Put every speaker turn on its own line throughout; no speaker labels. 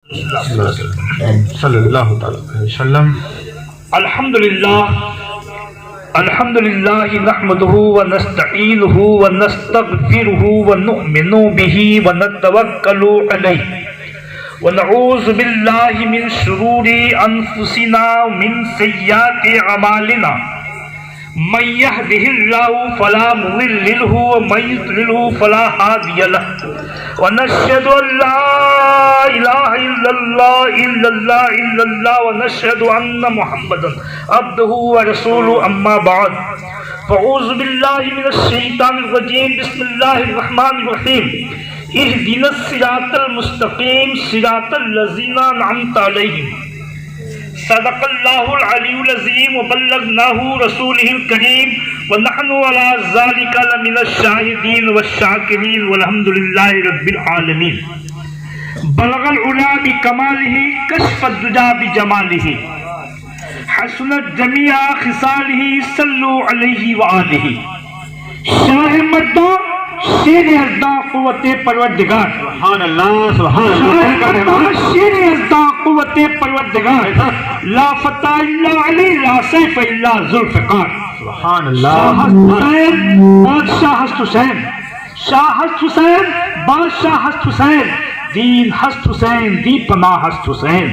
सल्लल्लाहु अलैहि वसल्लम।
अल्हम्दुलिल्लाह नहमदुहु व नस्तईनुहु व नस्तगफिरुहु व नुमिनु बिही व नतवक्कलु अलैहि व नऊज़ु बिल्लाहि मिन शुरूरि अनफुसिना मिन सय्याति अमालिना मन यहदिहिल्लाहु फला मुदिल्ल लहु व मन युद्लिलहु फला हादिय लहु व नशहदु अल्ला इलाहा इल्लल्लाह व नशहदु अन्ना मुहम्मदन अब्दुहु व रसूलुहु अम्मा बाद फ़अऊज़ु बिल्लाहि मिनश शैतानिर रजीम बिस्मिल्लाहिर रहमानिर रहीम इहदिनस सिरातल मुस्तक़ीम सिरातल लज़ीना अनअमता अलैहिम सदक़ल्लाहुल अलीयुल अज़ीम व बल्लगनाहु रसूलिहिल करीम व नहनु अला ज़ालिका लमिनश शाहिदीन व शाकिरीन वल्हम्दुलिल्लाहि रब्बिल आलमीन। बलगल उला बिकमालिही कशफद दुजा बिजमालिही हसनत जमीआ खिसालिही सल्लु अलैहि व आलिही। शाह मद्दा शेर अज़दा क़ुव्वते परवरदिगार
सुभान अल्लाह सुभान अल्लाह।
शेर अज़दा क़ुव्वते परवरदिगार ला फता इल्ला अली ला सैफ इल्ला ज़ुल्फ़िकार।
सुभान अल्लाह।
बादशाह हस्त हुसैन, शाह हस्त हुसैन, बादशाह हस्त हुसैन, दीन हस्त हुसैन, दी पनाह हस्त हुसैन,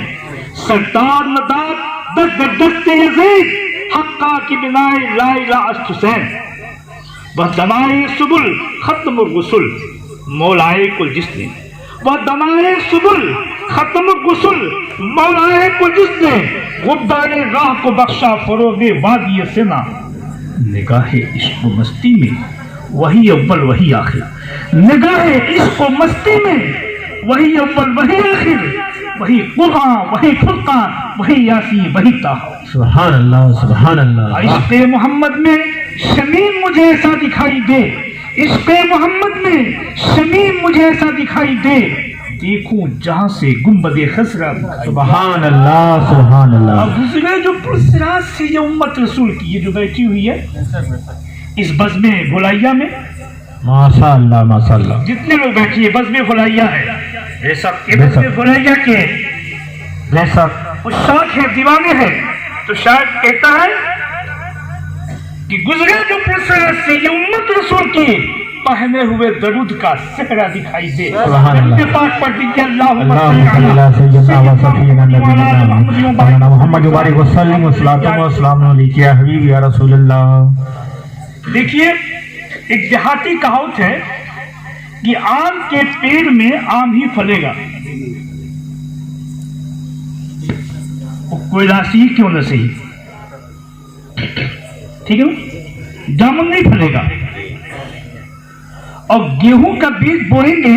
सरदार नदात दस्ते यज़ीद हक्का की बिनाए ला इलाहा हस्त हुसैन। वह दमाए सुबुल खत्मुर रुसुल मौलाए कुल जिसने, वह दमाए सुबुल खत्मुर रुसुल मौलाए कुल जिसने गुब्बारे राह को बख्शा फरोगे वादी सेना। निगाहे इश्क मस्ती में वही अव्वल वही आखिर, निगाहे इश्क मस्ती में वही अव्वल वही आखिर, वही कुरान वही फुरकान वही यासीन वही ताहा।
सुभान अल्लाह सुभान अल्लाह।
इश्क़े मोहम्मद में शमीम मुझे ऐसा दिखाई दे, इश्क़े मोहम्मद में शमीम मुझे ऐसा दिखाई दे, देखूं जहां से गुंबदे खसरा।
सुभान अल्लाह सुभान अल्लाह।
अब गुज़रे जो पुरसराज से ये उम्मत रसूल की ये जो बैठी हुई है इस बज़्म गुलाइया में,
माशाअल्लाह माशाअल्लाह,
जितने लोग बैठे हैं बज़्म गुलाइया है, बेशक ये बज़्म गुलाइया के
बेशक
उस्ताद है, दीवाने हैं। तो शायद कहता है कि गुजरे जो पुरसराज से ये उम्मत रसूल की पहने हुए दरूद का सेहरा दिखाई दे।
सुभान अल्लाह।
पाक पढ़ दीजिए
अल्लाहुम्मा सल्ली अला सय्यिदना व सफीना नबीना मुहम्मद व बारिक व सल्लिम व सलातु व सलाम अलैका या हबीबी या रसूलल्लाह।
देखिए एक देहाती कहावत है कि आम के पेड़ में आम ही फलेगा, वो कोई राशि क्यों न सही, ठीक है ना, जामुन नहीं फलेगा। और गेहूं का बीज बोएंगे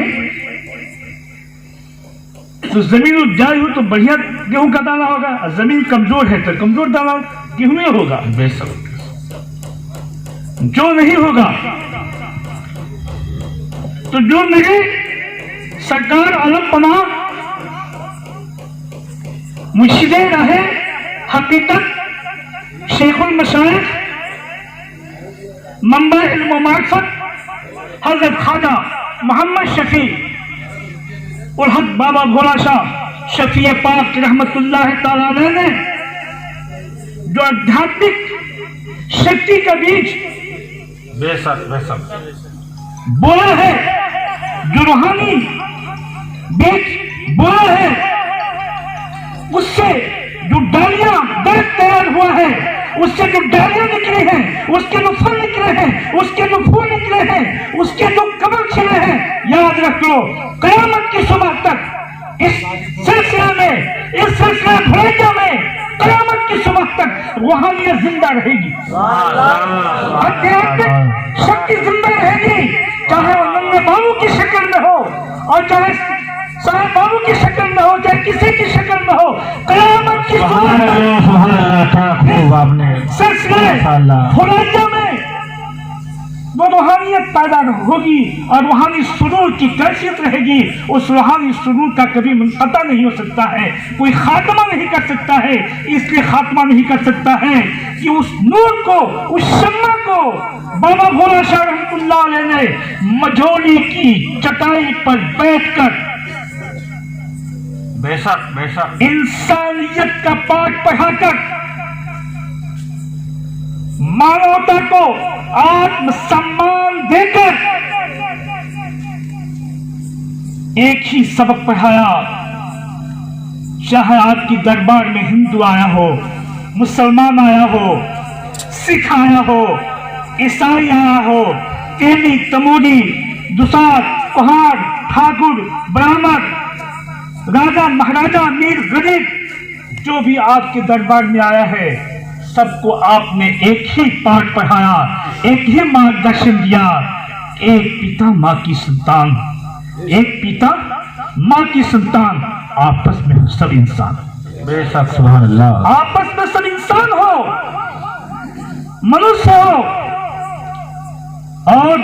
तो जमीन उपजाऊ हो तो बढ़िया गेहूं का दाना होगा, और जमीन कमजोर है तो कमजोर दाना गेहूं में होगा।
बेशक
जो नहीं होगा तो जो नहीं, सरकार अलम पना मुर्शिदे रहे हकीकत शेखुल मशाइख मंबा इल्म मारिफत हज़रत ख्वाजा मोहम्मद शफी उल हक बाबा भोला शाह शफी पाक रहमतुल्लाह ताला अलैह ने जो आध्यात्मिक शक्ति का बीज
बेशक बेशक
बोला है, जो रूहानी बीज बोला है, उससे जो डालियां दर्द तैयार हुआ है, उससे जो डालियां निकली हैं, उसके जो फल निकले हैं, उसके जो फूल निकले हैं, उसके जो कमल खिले हैं, याद रख लो कयामत की सुबह तक इस सिलसिले में, इस सिलसिले भुलैया में कयामत की सुबह तक रूहानियत जिंदा रहेगी, आध्यात्मिक शक्ति जिंदा रहेगी, चाहे वो नन्हे बाबू की शक्ल में हो और चाहे साहब बाबू की शक्ल में हो, चाहे किसी की शक्ल में हो, कयामत की सिलसिले भुलैया में वो रूहानियत पैदा होगी और रूहानी सुरूर की कैफियत रहेगी। उस रूहानी सुरूर का कभी मुनक़ता नहीं हो सकता है, कोई खात्मा नहीं कर सकता है। इसलिए खात्मा नहीं कर सकता है कि उस नूर को, उस शम्मा को बाबा भोला शाह रहमतुल्लाह अलैह ने मझोली की चटाई पर बैठकर
बेशक बेशक
इंसानियत का पाठ पढ़ाकर मानवता को आत्मसम्मान देकर एक ही सबक पढ़ाया, चाहे आपकी दरबार में हिंदू आया हो, मुसलमान आया हो, सिख आया हो, ईसाई आया हो, तेली तमोदी, दुसार, पहाड़, ठाकुर, ब्राह्मण, राजा महाराजा, अमीर गरीब, जो भी आपके दरबार में आया है, सबको आपने एक ही पाठ पढ़ाया, एक ही मार्गदर्शन दिया। एक पिता माँ की संतान, एक पिता माँ की संतान, आपस में सब इंसान।
बेशक सुभान अल्लाह।
आपस में सब इंसान हो, मनुष्य हो, और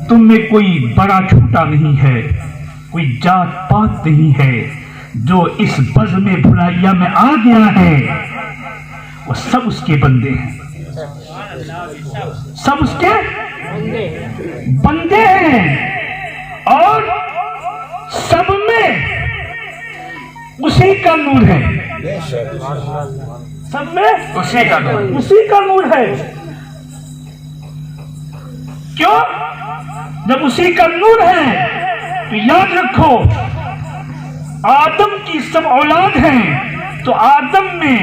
तुम में कोई बड़ा छोटा नहीं है, कोई जात पात नहीं है। जो इस बज़ में भुलाइया में आ गया है वो सब उसके बंदे हैं, सब उसके बंदे हैं, और सब में उसी का नूर है, सब में
उसी का नूर,
उसी का नूर है। क्यों? जब उसी का नूर है तो याद रखो, आदम की सब औलाद हैं, तो आदम में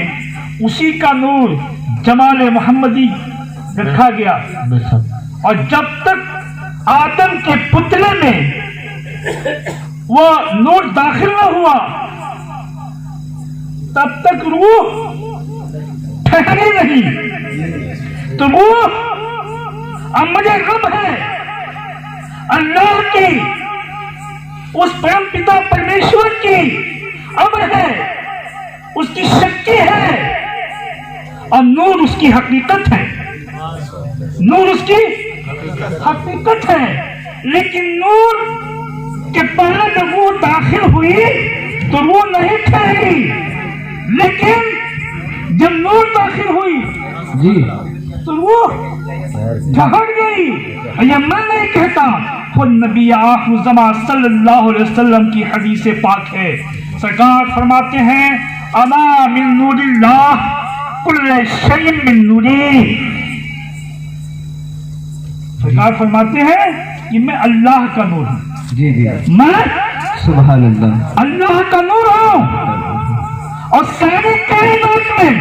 उसी का नूर जमाल मोहम्मदी रखा गया।
बेशक।
और जब तक आदम के पुतले में वो नूर दाखिल न हुआ, तब तक रूह ठहरी नहीं। तो रूह अमरे रब है, अल्लाह की, उस परम पिता परमेश्वर की अमर है, उसकी शक्ति है, और नूर उसकी हकीकत है, नूर उसकी हकीकत है। लेकिन नूर के बाद जब वो दाखिल हुई तो वो नहीं ठहरी, लेकिन जब नूर दाखिल हुई
जी
तो वो ठहर गई। ये मैं नहीं कहता, खुद नबी आखिरुज़्ज़मा सल्लल्लाहु अलैहि वसल्लम की हदीस पाक है। सरकार फरमाते हैं, अना मिन नूरिल्लाह कुल्लु शैइन मिन नूरी। सरकार फरमाते हैं कि मैं अल्लाह का नूर हूँ।
जी जी,
मैं
सुभान अल्लाह,
अल्लाह का नूर हूँ, और सारी कायनात में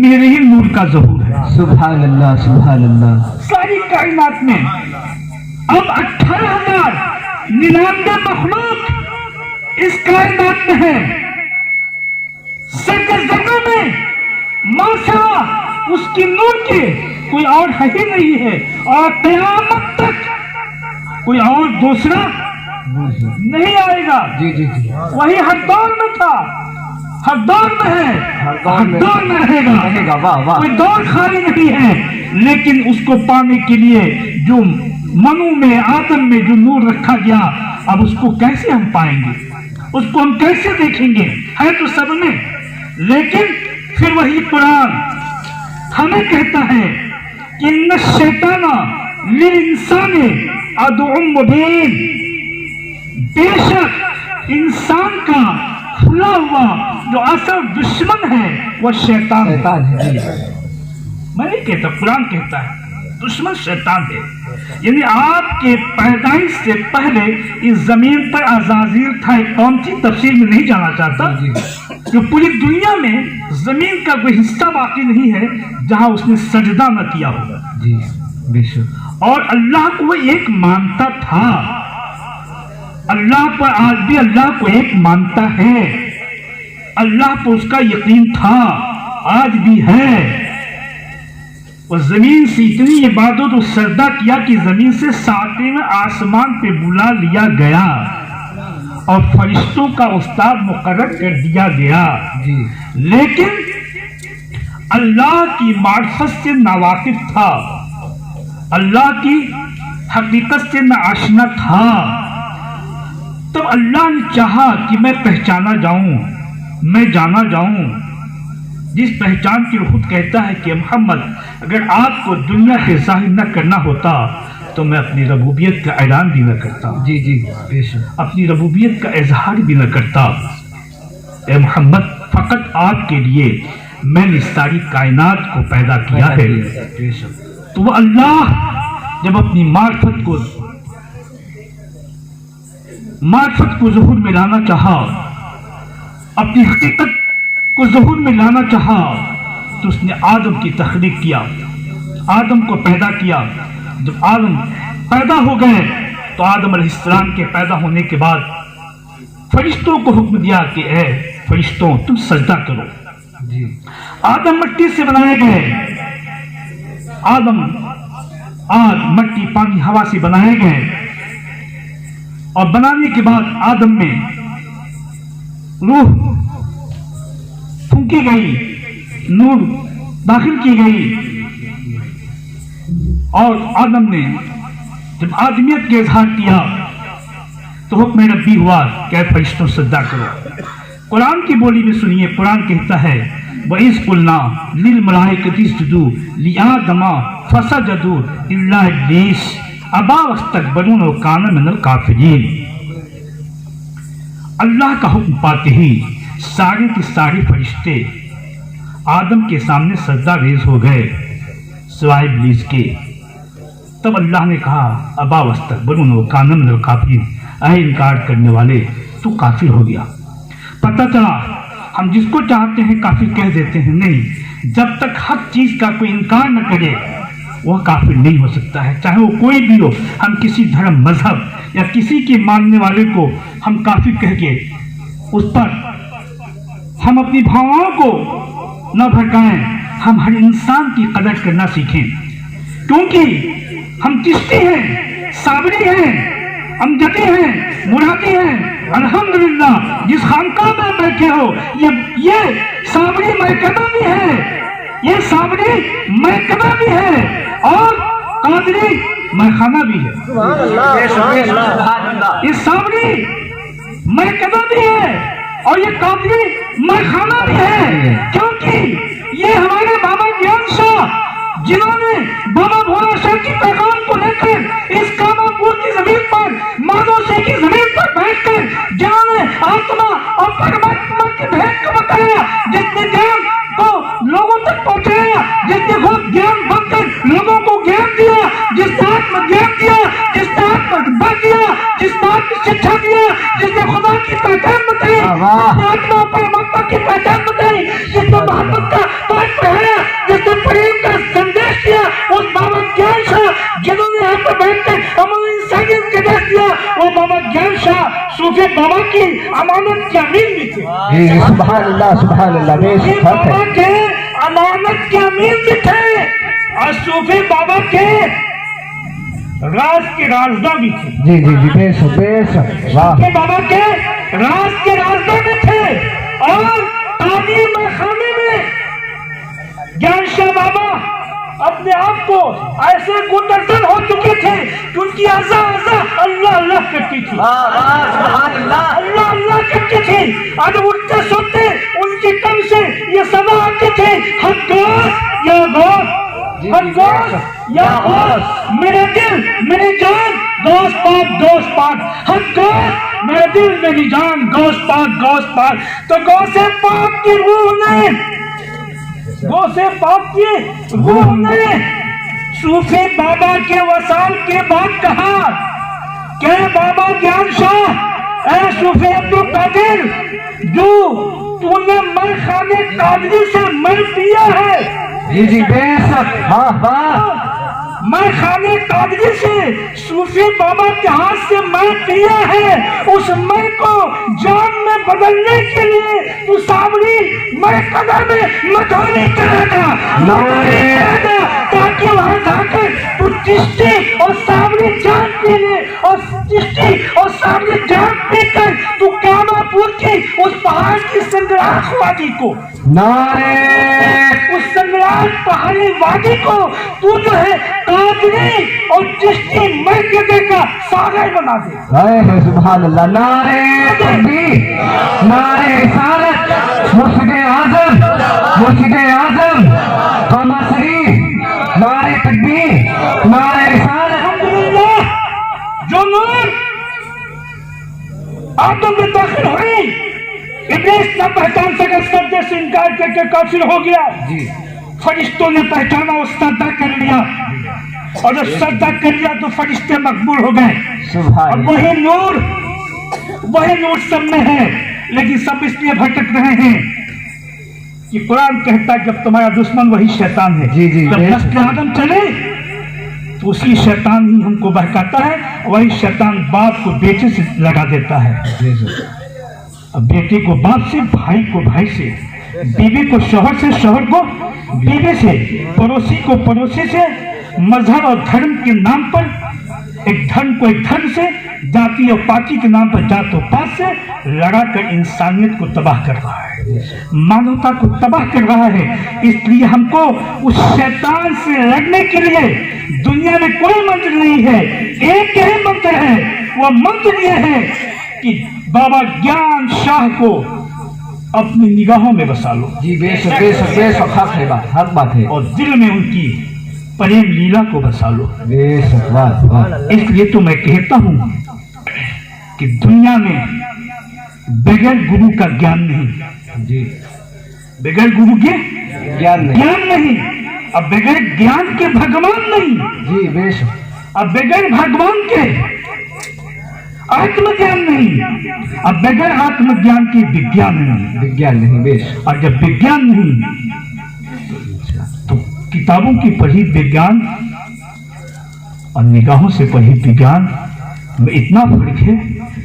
मेरे ही नूर का ज़हूर है।
सुभान अल्लाह, सुभान अल्लाह।
सारी कायनात में अब 18,099 मखलूक इस कायनात में है, सैकड़ों जगह में माशाअल्लाह उसकी नूर के कोई और है ही नहीं है, और क़यामत तक कोई और दूसरा नहीं आएगा।
जी जी जी,
वही हर दौर में था, हर दौर में है, हर दौर में रहेगा।
वाह वाह।
कोई दौर खाली नहीं है, लेकिन उसको पाने के लिए जो मनु में, आदम में जो नूर रखा गया, अब उसको कैसे हम पाएंगे, उसको हम कैसे देखेंगे? है तो सब में, लेकिन फिर वही कुरान हमें कहता है कि इन्ना शैताना लिल इंसानी अदुउम मुबीन, बेशक इंसान का खुला हुआ जो असल दुश्मन है वह शैतान है। मैं नहीं कहता, कुरान कहता है दुश्मन शैतान है। यानी आपके पैदाइश से पहले इस जमीन पर अज़ाज़ील था, एक कौन सी तफसीर में नहीं जाना चाहता, कि पूरी दुनिया में जमीन का कोई हिस्सा बाकी नहीं है जहां उसने सजदा न किया होगा।
जी बेशक।
और अल्लाह को वो एक मानता था, अल्लाह पर आज भी अल्लाह को एक मानता है, अल्लाह पर उसका यकीन था, आज भी है। और जमीन से इतनी इबादत और सजदा किया कि जमीन से 7वें आसमान पे बुला लिया गया और फरिश्तों का उस्ताद मुकर्रर कर दिया गया।
जी,
लेकिन अल्लाह की मार्फत से नावाकिफ था, अल्लाह की हकीकत से नाआशना था। तब अल्लाह ने चाहा कि मैं पहचाना जाऊं, मैं जाना जाऊं। जिस पहचान की खुद कहता है कि मोहम्मद, अगर आपको दुनिया से जाहिर न करना होता तो मैं अपनी रबूबियत का ऐलान भी न करता।
जी जी बेशक।
अपनी रबूबियत का इजहार भी न करता। ए मोहम्मद, फकत आपके लिए मैंने सारी कायनात को पैदा किया है।
बेशक।
तो वह अल्लाह जब अपनी मार्फत को ज़हूर में लाना चाहा, अपनी हकीकत को ज़हूर में लाना चाहा, तो उसने आदम की तख्लीक किया, आदम को पैदा किया। जब आदम पैदा हो गए तो आदम अलैहिस्सलाम के पैदा होने के बाद फरिश्तों को हुक्म दिया कि ए फरिश्तों, तुम सजदा करो।
जी।
आदम मिट्टी से बनाए गए, आदम आग, मट्टी, पानी, हवा से बनाए गए, और बनाने के बाद आदम में रूह फूंकी गई, नूर दाखिल की गई, और आदम ने जब आदमियत के इजहार किया तो हुक्म रब्बी हुआ कि फरिश्तों सजदा करो। कुरान की बोली में सुनिए, कुरान कहता है वइज़ कुल्ना लिल मलाइकति इसजुदू लिआदमा फसजदू इल्ला इब्लीस अबा वस्तकबरू व काना मिनल काफिरीन। अल्लाह का हुक्म पाते ही सारे के सारे फरिश्ते आदम के सामने सजदा रेज हो गए सिवाय इब्लीस के। तब अल्लाह ने कहा अबा वस्तकबरू व काना मिनल काफिरीन, ऐ इनकार करने वाले, तू काफिर हो गया। पता चला हम जिसको चाहते हैं काफिर कह देते हैं, नहीं, जब तक हर चीज का कोई इनकार न करे वह काफिर नहीं हो सकता है, चाहे वो कोई भी हो। हम किसी धर्म, मजहब या किसी के मानने वाले को हम काफिर कह के उस पर हम अपनी भावनाओं को न भड़काएं। हम हर इंसान की कदर करना सीखें, क्योंकि हम चिश्ती हैं, साबरी हैं, अमजदी हैं, मुरादी हैं। अल्हम्दुलिल्लाह, जिस खानकाह में बैठे हो ये साबरी मरकबा भी है, ये साबरी मरकबा भी है, और कादरी मरखाना भी है। ये साबरी मरकबा भी है और ये कादरी मरखाना भी है, क्योंकि ये हमारे बाबा ज्ञान शाह, जिन्होंने बाबा भोला शाह की पैगाम को लेकर इस कामापुर की जमीन पर, मानव से की जमीन पर बैठकर जिन्होंने आत्मा और परमात्मा की भेंट को बताया, जिसने ज्ञान को लोगों तक पहुंचाया, जिसने खुद ज्ञान बनकर लोगों को ज्ञान दिया, जिसने आत्म ज्ञान दिया, जिसने आत्म बल दिया, जिसने आत्म शिक्षा दिया, जिसने खुदा की पहचान बताई, जिसने आत्मा और परमात्मा की पहचान बताई, जिसने मोहब्बत का पाठ पढ़ाया, जिसने प्रेम का संदेश दिया, उस बाबा ज्ञान शाह जिन्होंने यहाँ पर बैठकर अमल इंसानियत का देश दिया, वो बाबा ज्ञान शाह सूफी बाबा की अमानत के अमीन भी थे।
सुभान अल्लाह, सुभान अल्लाह।
सूफी बाबा के अमानत के अमीन भी थे और सूफी बाबा के राज के राजदा भी थे।
जी जी जी बेशक बेशक। वाह।
सूफी बाबा के राज के राजदा भी थे, और तालीम खाने में ज्ञान शाह बाबा अपने आप को ऐसे गुंडरदन हो चुके थे कि उनकी आजा आजा अल्लाह अल्लाह करती थी, अल्लाह अल्लाह करती थी, और उठते सोते उनकी तन से ये सदा आती थी, हक़्क़ास या गौस, हक़्क़ास या गौस, मेरे दिल मेरी जान दोस्त पाक, हक़्क़ास मेरे दिल मेरी जान गौस पाक। तो गौसे पाक की रूह ने, गौसे पाक की रूह ने सूफी बाबा के वसाल के बाद कहा कि बाबा ज्ञान शाह, ऐ सूफी अब्दुल कादिर, जो तूने मर खाने कादरी से मर पिया है।
जी जी बेशक। वाह वाह।
मैं खाने कादरी से सूफी बाबा के हाथ से मैं पिया है, उस मैं को जान में बदलने के लिए तू सावरी मैं कदर में मधोनी करेगा, ताकि वहां जाकर तू चिश्ती और सावरी जान पी ले, और चिश्ती और सावरी जान पीकर तू कामापुर की उस पहाड़ की संग्राम वादी को,
नारे
उस संग्राम पहाड़ी वादी को तू जो है कादरी और चिश्ती मरकबे का सागर बना दे।
सुभान अल्लाह। नारे तकबीर, नारे रिसालत, मुर्शिद आज़म, कामा शरीफ, नारे तकबीर, नारे रिसालत।
आदम में दाखिल हुई, इब्लीस न पहचान सका, सजदे से इनकार करके काफिर हो गया।
जी
फरिश्तों ने पहचाना, वो सजदा कर लिया, और जब सजदा कर लिया तो फरिश्ते मकबूल हो गए।
सुभान
अब वही नूर सब में है, लेकिन सब इसलिए भटक रहे हैं कि कुरान कहता है जब तुम्हारा दुश्मन वही शैतान है।
जी, जी,
जब
जी।
नस्ल आदम चले तो उसी शैतान ही हमको बहकाता है, वही शैतान बाप को बेटे से लगा देता है। अब बेटे को बाप से, भाई को भाई से, बीवी को शौहर से, शौहर को बीवी से, पड़ोसी को पड़ोसी से, मजहब और धर्म के नाम पर एक धर्म को एक धर्म से, जाति और पार्टी के नाम पर जात और पात से लड़ाकर इंसानियत को तबाह कर रहा है, मानवता को तबाह कर रहा है। इसलिए हमको उस शैतान से लड़ने के लिए दुनिया में कोई मंत्र नहीं है, एक ही मंत्र है। वो मंत्र ये है कि बाबा ज्ञान शाह को अपनी निगाहों में बसा लो।
जी बेशक बेशक बेशक, हक है बात, हक बात है।
और दिल में उनकी प्रेम लीला को बसा लो।
बेशक, वाह वाह।
इसलिए तो मैं कहता हूं कि दुनिया में बगैर गुरु का ज्ञान नहीं।
जी
बगैर गुरु के
ज्ञान नहीं।
ज्ञान नहीं, अब बगैर ज्ञान के भगवान नहीं,
जी बेशक,
अब बगैर भगवान के आत्मज्ञान नहीं, अब बगैर आत्मज्ञान के विज्ञान नहीं।
विज्ञान नहीं। बेशक,
और जब विज्ञान नहीं तो किताबों की पढ़ी विज्ञान और निगाहों से पढ़ी विज्ञान में इतना फर्क है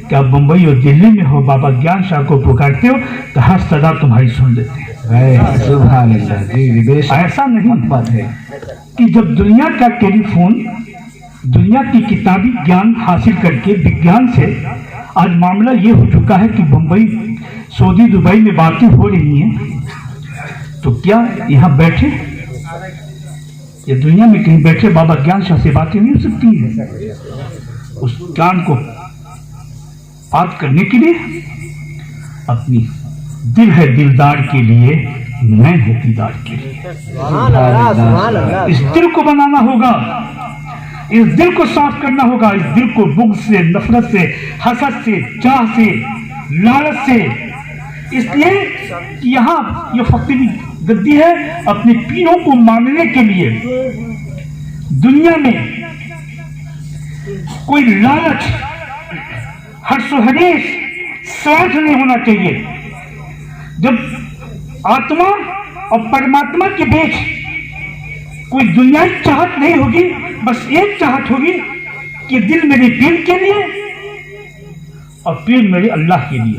कि आप मुंबई और दिल्ली में हो, बाबा ज्ञान शाह को पुकारते हो तो हर सदा तुम्हारी सुन लेते हैं।
सुभान अल्लाह। जी जी बेशक,
ऐसा नहीं
हक बात है।
कि जब दुनिया का टेलीफोन, दुनिया की किताबी ज्ञान हासिल करके विज्ञान से आज मामला ये हो चुका है कि मुंबई, सऊदी, दुबई में बातें हो रही हैं, तो क्या यहाँ बैठे या दुनिया में कहीं बैठे बाबा ज्ञान शाह से बातें नहीं हो सकती है? उस ज्ञान को बात करने के लिए अपनी दिल है दिलदार के लिए, मैं है दीदार के लिए। इस दिल को बनाना होगा, इस दिल को साफ करना होगा, इस दिल को बुग़्ज़ से, नफरत से, हसद से, चाह से, लालच से। इसलिए कि यहाँ ये फकीरी गद्दी है अपने पीरों को मानने के लिए। दुनिया में कोई लालच, हर्षोहरेश, स्वार्थ नहीं होना चाहिए। जब आत्मा और परमात्मा के बीच कोई दुनियाई चाहत नहीं होगी, बस एक चाहत होगी कि दिल मेरे पीर के लिए और पीर मेरे अल्लाह के लिए।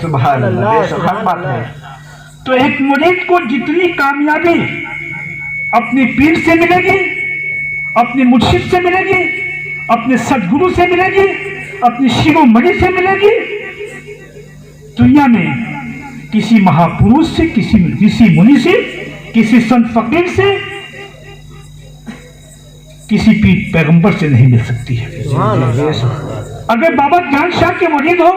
सुभान अल्लाह। बेशक, हक बात है।
तो एक मुरीद को जितनी कामयाबी अपने पीर से मिलेगी, अपने मुर्शिद से मिलेगी, अपने सदगुरु से मिलेगी, अपनी शिरोमणि से मिलेगी, दुनिया में किसी महापुरुष से, किसी ऋषि मुनि से, किसी संत फकीर से, किसी पीर पैगंबर से नहीं मिल सकती है। अगर बाबा ज्ञान शाह के मुरीद हो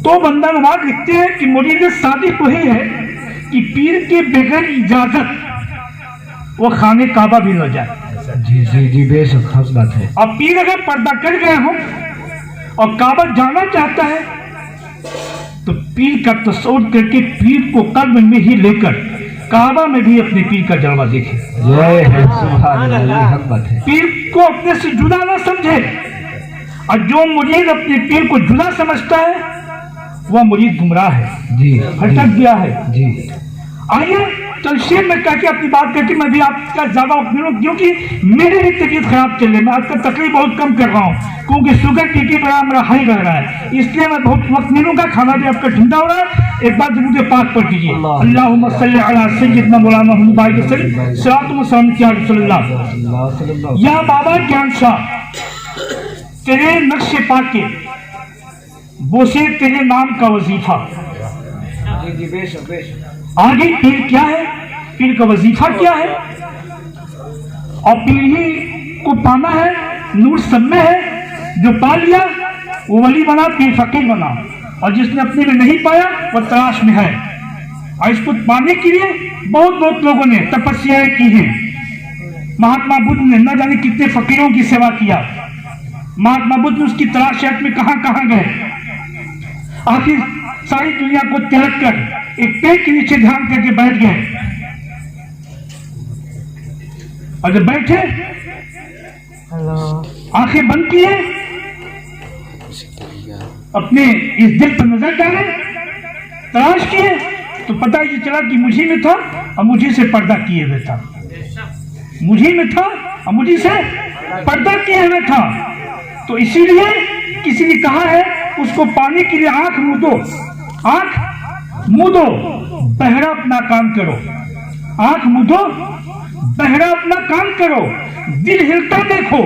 तो बंदा नवाज लिखते हैं कि मुरीद सादिक वही है कि पीर के बगैर इजाजत वो खाने काबा भी न जाए।
जी जी जी बेशक, हक बात है।
अब पीर अगर पर्दा कर गए हो और काबा जाना चाहता है तो पीर का तस्वीर करके पीर को कल्ब में ही लेकर काबा में भी अपने पीर का जलवा देखे।
जय है। सुभान अल्लाह, हक बात है।
पीर को अपने से जुदा ना समझे, और जो मुरीद अपने पीर को जुदा समझता है वह मुरीद गुमराह है,
जी
भटक गया है।
जी।
आइए तलशीर में कहकर अपनी बात करके मैं भी आपका ज्यादा वक्त नहीं लूं, क्योंकि मेरी भी तबीयत खराब चल रही है। मैं आजकल तकलीफ बहुत कम कर रहा हूँ क्योंकि शुगर बीपी मेरा हाई रह रहा है, इसलिए मैं बहुत वक्त नहीं लूंगा। खाना भी आपका ठंडा हो रहा है। एक बार दुरूद पाक पढ़ कीजिए, अल्लाहुम्मा सल्ली अला सय्यिदना मौलाना मुहम्मद बारिक वसल्लम सल्लल्लाहु अलैहि वसल्लम। या बाबा ज्ञान शाह, तेरे नक्शे पाक के बोसे तेरे नाम का वजीफा।
जी जी बेशक बेशक।
आगे पीर क्या है, पीर का वजीफा क्या है, और पीर ही को पाना है, नूर सब में है। जो पा लिया वो वली बना, पीर फकीर बना, और जिसने अपने में नहीं पाया वह तलाश में है। और इसको पाने के लिए बहुत लोगों ने तपस्याएं की हैं। महात्मा बुद्ध ने न जाने कितने फकीरों की सेवा किया, महात्मा बुद्ध उसकी तलाश में कहां कहां गए, आखिर सारी दुनिया को त्याग कर एक पेड़ के नीचे ध्यान करके बैठ गए। और जब बैठे, आंखें बंद किए, अपने इस दिल पर नजर डाले, तलाश किए, तो पता ही चला कि मुझी में था और मुझी से पर्दा किए हुए था, मुझी में था और मुझी से पर्दा किए हुए था। तो इसीलिए किसी ने कहा है उसको पाने के लिए आंख मूंदो, आंख मूंदो, बहरा अपना काम करो, आंख मूंदो, बहरा अपना काम करो, दिल हिलता देखो,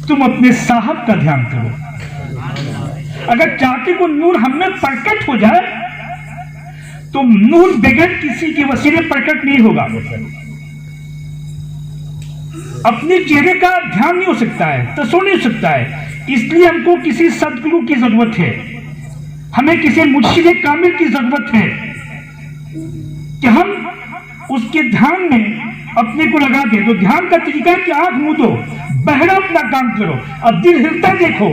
तुम अपने साहब का ध्यान करो। अगर चाहते को नूर हमें प्रकट हो जाए तो नूर बगैर किसी के वसीले प्रकट नहीं होगा। अपने चेहरे का ध्यान नहीं हो सकता है, तस्वीर नहीं हो सकता है, इसलिए हमको किसी सदगुरु की जरूरत है, हमें किसी मुर्शिद कामिल की जरूरत है कि हम उसके ध्यान में अपने को लगा दे। तो ध्यान का तरीका है कि आंख मूंदो, बहरा अपना काम करो और दिल हिलता देखो,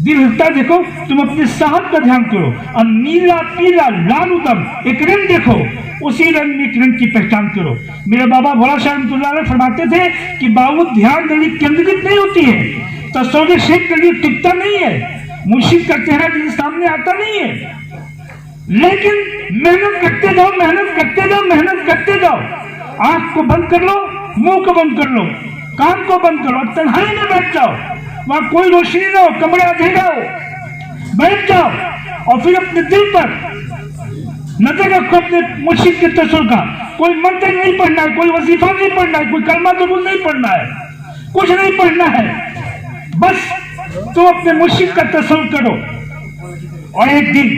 दिल हिलता देखो, तुम अपने साहब का ध्यान करो और नीला पीला लाल उदम एक रंग देखो, उसी रंग में एक रंग की पहचान करो। मेरे बाबा भोला शाह फरमाते थे कि बाबू ध्यान कभी केंद्रित नहीं होती है, तस्वीर शेख कभी टिकता नहीं है, मुर्शिद करते हैं जिनके सामने आता नहीं है, लेकिन मेहनत करते जाओ, मेहनत करते जाओ, मेहनत करते जाओ। आंख को बंद कर लो, मुंह को बंद कर लो, कान को बंद करो, तन्हाई में बैठ जाओ, वहां कोई रोशनी ना हो, कमरा अंधेरा हो, बैठ जाओ और फिर अपने दिल पर नजर रखो अपने मुर्शिद के तस्वीर का। कोई मंत्र नहीं पढ़ना है, कोई वजीफा नहीं पढ़ना है, कोई कलमा दरूद नहीं पढ़ना है, कुछ नहीं पढ़ना है, बस तो अपने मुर्शिद का तस्वीर करो और एक दिन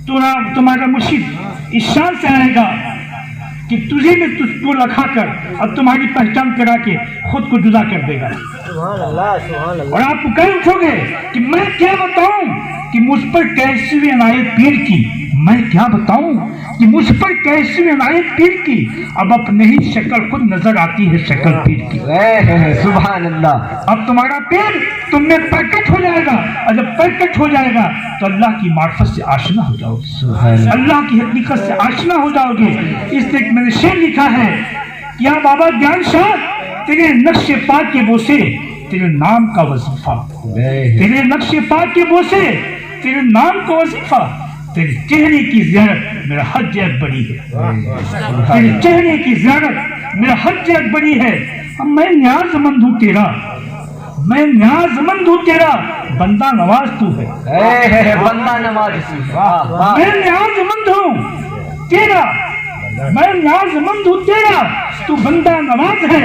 तुम्हारा मुर्शिद इस शान से आएगा कि तुझे में तुझको रखा कर और तुम्हारी पहचान करा के खुद को जुदा कर देगा। और आप कह उठोगे कि मैं क्या बताऊं कि मुझ पर कैसी अनायत पीर की, मैं क्या बताऊं कि मुझ पर कैसी अनायत पीर की, अब अपने ही शक्ल खुद नजर आती है शक्ल पीर की।
सुभान अल्लाह।
अब तुम्हारा पीर तुम में प्रकट हो जाएगा और जब प्रकट हो जाएगा तो अल्लाह की मार्फत से आशना हो जाओगे, अल्लाह की हकीकत से आशना हो जाओगे। इसलिए मैंने शेर लिखा है कि या बाबा ज्ञान शाह तेरे नक्शे पाक के बोसे तेरे नाम का वजीफा, तेरे नक्शे पाक के बोसे तेरे नाम का वजीफा, तेरे चेहरे की ज़ियारत मेरा हज बड़ी है, तेरे चेहरे की ज़ियारत मेरा हज बड़ी है। अब मैं न्याज़मंद हूँ तेरा, मैं न्याज़मंद हूँ तेरा, बंदा नवाज तू है,
बंदा नवाज,
मैं न्याज़मंद हूँ तेरा, मैं न्याज़मंद हूँ तेरा, तू बंदा नवाज है।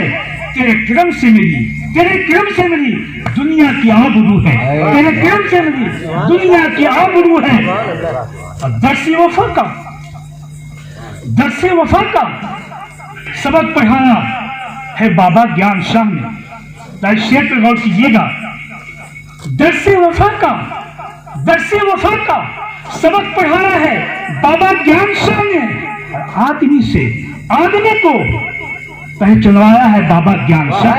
तेरे करम से मेरी, तेरे करम से मेरी दुनिया की आबरू है, तेरे करम से मेरी दुनिया की आबरू है। और दर्से वफा का, दर्से वफा का सबक पढ़ाया है बाबा ज्ञान शाह ने, शेर पर गौर कीजिएगा। दर्से वफा का, दर्से वफा का सबक पढ़ाया है बाबा ज्ञान शाह ने, आदमी से आदमी को पहचानवाया है बाबा ज्ञान शाह।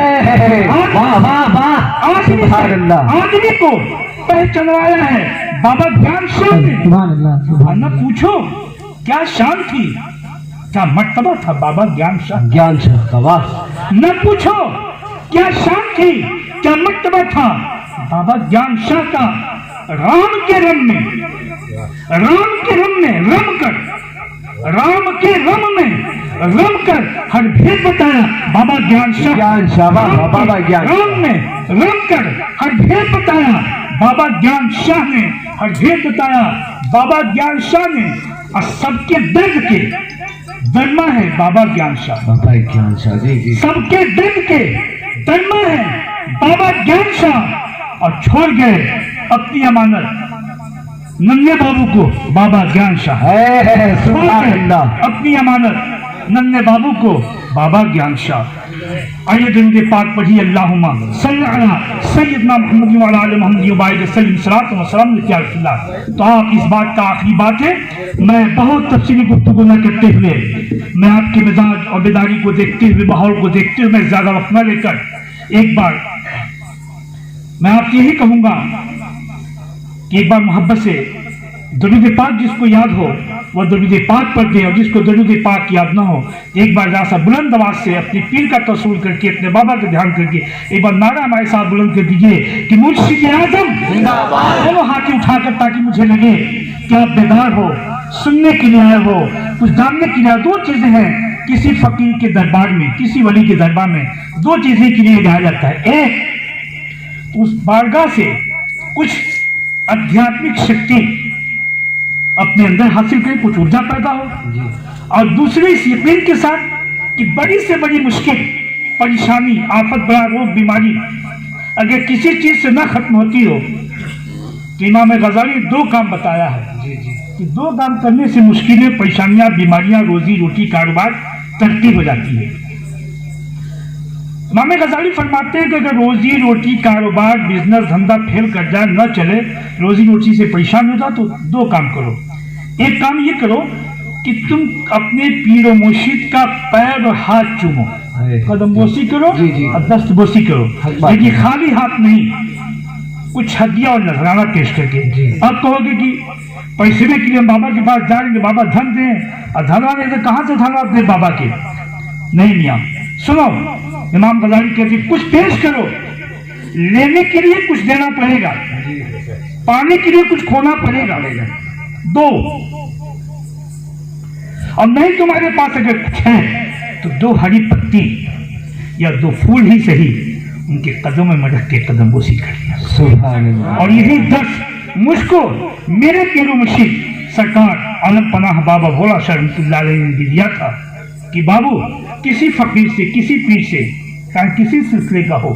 आदमी को पहचानवाया है बाबा ज्ञान शाह ने। न पूछो क्या शान थी, क्या मर्तबा था बाबा ज्ञान शाह,
ज्ञान शाह का वाह।
न पूछो क्या शान थी, क्या मर्तबा था बाबा ज्ञान शाह का। राम के रम में, राम के रम में रम कर, राम के रम में रम कर हर भेद बताया बाबा ज्ञान शाह।
ज्ञान शाह, बाबा ज्ञान,
राम में रम कर हर भेद बताया बाबा ज्ञान शाह ने, हर भेद बताया बाबा ज्ञान शाह ने। और सबके दर्द के दरमा है बाबा ज्ञान शाह,
बाबा ज्ञान शाह जी,
सबके दर्द के दरमा है बाबा ज्ञान शाह। और छोड़ गए अपनी अमानत नन्हे बाबू को बाबा ज्ञान शाह, अपनी अमानत नन्हे बाबू को बाबा ज्ञान शाह। आइए दुरूद पाक पढ़िए, अल्लाहुम्मा सल्ली अला सय्यदना मुहम्मद व अला आलि मुहम्मद व बारिक वसल्लम सलातो व सलाम या रसूलल्लाह। तो आप इस बात का आखिरी बात है, मैं बहुत तफसीली गुफ्तगू न करते हुए, मैं आपके मिजाज और बेदारी को देखते हुए, माहौल को देखते हुए, मैं ज्यादा वक्त न लेकर एक बार मैं आपसे यही कहूंगा कि एक बार मोहब्बत से दरूद पाक जिसको याद हो वह दरूद पाक पढ़ दे, और जिसको दरूद पाक याद ना हो एक बार जरा सा बुलंद आवाज से अपनी पीर का तस्वुर करके अपने बाबा का ध्यान करके एक बार नारा हमारे साथ बुलंद कर दीजिए कि मुर्शिद आजम दोनों हाथ उठाकर, ताकि मुझे लगे कि आप बेदार हो, सुनने के लिए आए हो, कुछ जानने के लिए आए। दो चीजें हैं किसी फकीर के दरबार में, किसी वली के दरबार में, दो चीजें के लिए जाया जाता है। एक, उस बारगाह से कुछ आध्यात्मिक शक्ति अपने अंदर हासिल करें, कुछ ऊर्जा पैदा हो, और दूसरी इस यकीन के साथ कि बड़ी से बड़ी मुश्किल, परेशानी, आफत, बड़ा रोग, बीमारी अगर किसी चीज से ना खत्म होती हो तो इमाम गजाली दो काम बताया है कि दो काम करने से मुश्किलें, परेशानियां, बीमारियां, रोजी रोटी, कारोबार तरक्की हो जाती है। इमाम गजाली फरमाते हैं कि अगर रोजी रोटी, कारोबार, बिजनेस, धंधा फेल कर जाए, न चले, रोजी रोटी से परेशान हो जाए, तो दो काम करो। एक काम ये करो कि तुम अपने पीर मुर्शिद का पैर और हाथ चूमो, कदम बोसी करो और दस्त बोसी करो, लेकिन खाली हाथ नहीं, कुछ हदिया और नजराना पेश करके। अब कहोगे कि पैसे के लिए हम बाबा के पास जाएंगे, बाबा धन दें, और धन आने से कहां से धन आप दे बाबा के? नहीं मियाँ, सुनो, इमाम गजाली कहते कुछ पेश करो, लेने के लिए कुछ देना पड़ेगा, पाने के लिए कुछ खोना पड़ेगा। दो, और नहीं तुम्हारे पास अगर कुछ है तो दो हरी पत्ती या दो फूल ही सही उनके कदमों में रख के कदम बोसी कर दिया। और यही 10 मुझको मेरे पीर मुर्शिद सरकार आलम पनाह बाबा भोला शाह रहमतुल्लाह अलैह ने दिया था कि बाबू किसी फकीर से, किसी पीर से, चाहे किसी सिलसिले का हो,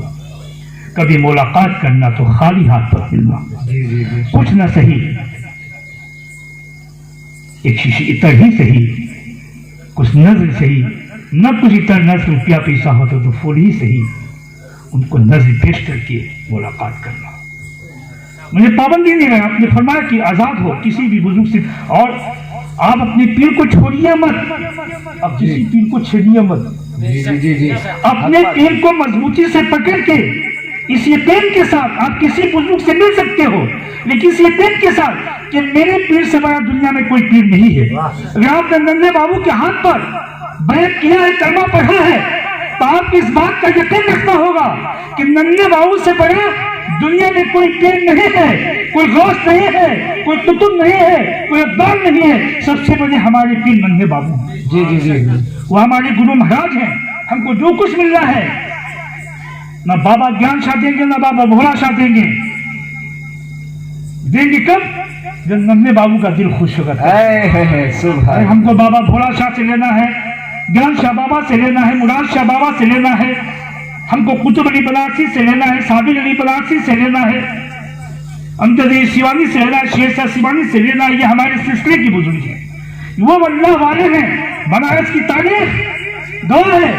कभी मुलाकात करना तो खाली हाथ पर मिलना, कुछ न सही, एक शीशी इतर ही सही, कुछ नजर सही, न कुछ इतर, न रुपया पैसा हो तो फूल ही सही, उनको नजर पेश करके मुलाकात करना। मुझे पाबंदी नहीं है, आपने फरमाया कि आजाद हो किसी भी बुजुर्ग से, और आप अपने पीर को छोड़िए मत, अब किसी पीर को छेड़िए मत, अपने पीर को मजबूती से पकड़ के इस यकीन के साथ आप किसी बुजुर्ग से मिल सकते हो, लेकिन इस यकीन के साथ कि मेरे पीर से बड़ा दुनिया में कोई पीर नहीं है। अगर आपने नन्हे बाबू के हाथ पर बैठ किया है, कलमा पढ़ा है, तो आपको इस बात का यकीन रखना होगा कि नन्हे बाबू से बड़ा दुनिया में कोई पीर नहीं है, कोई गौस नहीं है, कोई कुतुब नहीं है, कोई अब्दाल नहीं है। सबसे बड़े हमारे पीर नन्हे बाबू हैं। वो हमारे गुरु महाराज हैं। हमको जो कुछ मिल रहा है, ना बाबा ज्ञान शाह देंगे, ना बाबा भोला शाह देंगे कब? जब नन्हे बाबू का दिल खुश होगा। हमको बाबा भोला शाह से लेना है, ज्ञान शाह बाबा से लेना है, मुराद शाह बाबा से लेना है, हमको कुतुब अली बलासी से लेना है, साबिर अली बलासी से लेना है, अमजद शिवानी से लेना है, शेर शाह शिवानी से लेना है। ये हमारे सिलसिले की बुजुर्ग है, वो अल्लाह वाले हैं। बनारस की तारीख गवाह है,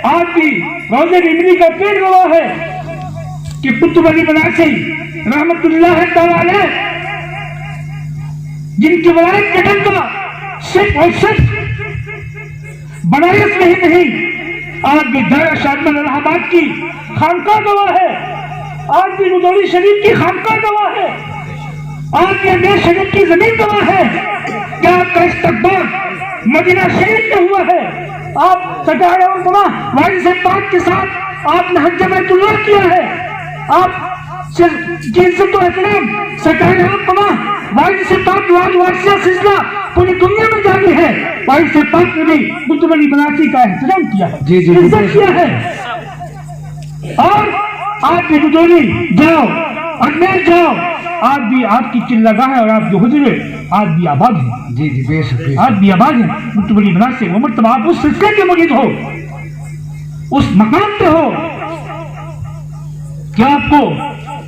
आज भी रोज़े रिमनी का पेड़ गवाह है कि कुतुब अली बलासी रहमतुल्लाह तआला जिनकी वलायत के डंका सिर्फ और सिर्फ बनारस में ही नहीं, आज भी दारा शादमन इलाहाबाद की खानका गवाह है, आज भी रुदौली शरीफ की खानका गवाह है, आज भी अमेर शरीफ की जमीन गवाह है कि आपका इस्तकबाल मदीना शरीफ में हुआ है। आप सरकार वारिस पाक के साथ आपने हज बैतुल्लाह किया है। आप सरकार वारिस पाक वारिसिया सिलसिला पूरी दुनिया में जारी है। वारिस पाक ने भी कुतुब अली बलासी का एहतराम किया है, इज्जत किया है। और आप भी रुदौली जाओ, अजमेर जाओ, आज भी आपकी चिल्लगा है और आप जो हुजूर आज भी आबाद है। आज भी आबाद है कुतुब अली बलासी। वो मतलब आप उस सिलसिले के मुरीद हो, उस मकाम पे हो। क्या आपको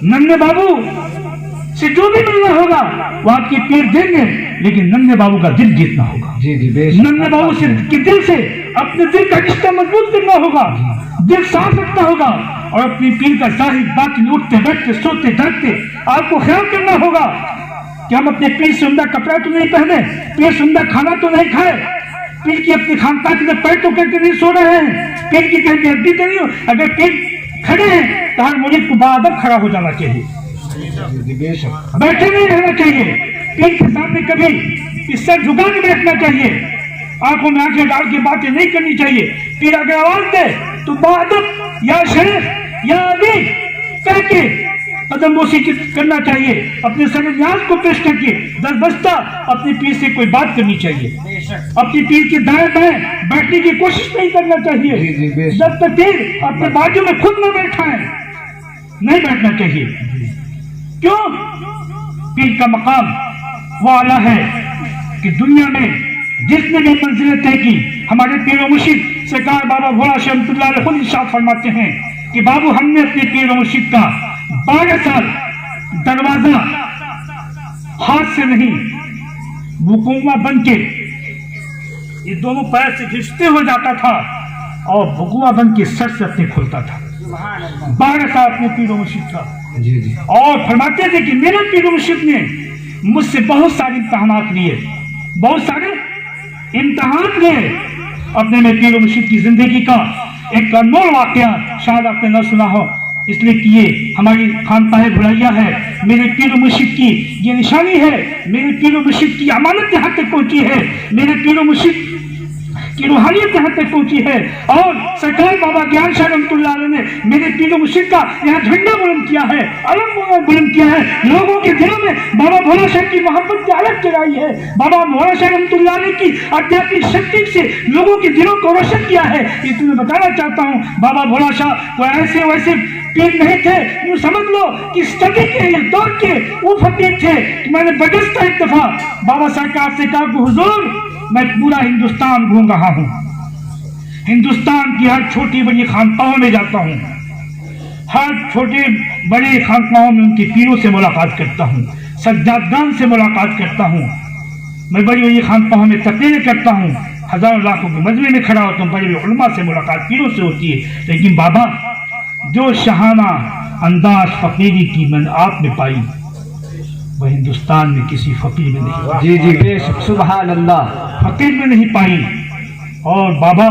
नन्हे बाबू से जो भी मिलना होगा वो आपकी पीर देंगे, लेकिन नन्हे बाबू का दिल जीतना होगा। नन्हे बाबू से के दिल से अपने दिल का रिश्ता मजबूत करना होगा, दिल साफ रखना होगा, और अपनी पीर का साहिब बाकी उठते बैठते सोते जागते आपको ख्याल करना होगा कि हम अपने पीर से उम्दा कपड़ा तो नहीं पहने, पीर से उम्दा खाना तो नहीं खाए, पीर की अपनी खानका के पैर तो करके नहीं सो रहे हैं, पीर की कहीं हड्डी तो नहीं हो। अगर पीर खड़े हैं तो हर मुरीद को बादब खड़ा हो जाना चाहिए,
बेशक
बैठे नहीं रहना चाहिए। पीर के सामने कभी इस सर झुका के बैठना चाहिए, आंखों में आंखें डाल के बातें नहीं करनी चाहिए। पीर अगर आवाज दे तो बादब या शेख या अली कह के कदम बोसी करना चाहिए, अपने सर न्याज को पेश करके दस बस्ता अपने पीर से कोई बात करनी चाहिए। अपनी पीर के दाएं बाएं बैठने की कोशिश नहीं करना चाहिए जब तक पीर अपने बाजू में खुद न बैठाए, नहीं बैठना चाहिए। क्यों? पीर का मकाम वो आला है कि दुनिया में जिसने भी मंजिलें तय की, हमारे पीर मुर्शिद सरकार बाबा भोला शाह रहमतुल्लाह अलैह खुद इरशाद फरमाते हैं कि बाबू हमने अपने पीर मुर्शिद का 12 साल दरवाजा हाथ से नहीं बुकुआ बन के ये दोनों पैर से घिसते हुए जाता था और बुकुआ बन के सर से अपने खुलता था। 12 साल अपने पीर मुर्शिद का।
जी जी
और फरमाते थे कि मेरे पीर मुर्शिद ने मुझसे बहुत सारे इम्तहानात लिए, बहुत सारे इम्तहान लिए। अपने में पीर मुर्शिद की जिंदगी का एक अनमोल वाकया शायद आपने न सुना हो, इसलिए कि ये हमारी खानपाह भुलैया है। मेरे पीर मुर्शिद की ये निशानी है, मेरे पीर मुर्शिद की अमानत यहाँ तक पहुंची है, मेरे पीर मुर्शिद की रूहानियत यहाँ तक पहुंची है। और सरकार बाबा ज्ञान शाह रहमतुल्लाह अलैह ने मेरे पीर मुर्शिद का यहाँ झंडा बुलंद किया है, अलग बुलंद किया है। लोगों के दिलों में बाबा भोला शाह की मोहब्बत की अलग जगाई है। बाबा भोला शाह रहमतुल्लाह अलैह की आध्यात्मिक शक्ति से लोगों के दिलों को रोशन किया है। इसलिए मैं बताना चाहता हूँ बाबा भोला शाह कोई ऐसे वैसे पीर नहीं थे, यूँ समझ लो कि सदी के इस दौर के वो फकीर थे कि मैंने बगस्ता एक दफा बाबा सरकार से कहा कि हुजूर मैं पूरा हिंदुस्तान घूम रहा हूँ, हिंदुस्तान की हर छोटी बड़ी खानकाहों में जाता हूँ, हर छोटे बड़े खानकाहों में उनके पीरों से मुलाकात करता हूँ, सज्जादगान से मुलाकात करता हूँ, मैं बड़ी बड़ी खानकाहों में तकरीरें करता हूँ, हजारों लाखों के मजमे में खड़ा होता हूँ, बड़े बड़े उलमा से मुलाकात पीरों से होती है। लेकिन बाबा जो शहाना अंदाज फकीरी की मैंने आप में पाई वह हिंदुस्तान में किसी फकीर में नहीं,
जी जी बेशक सुभान अल्लाह,
फकीर में नहीं पाई। और बाबा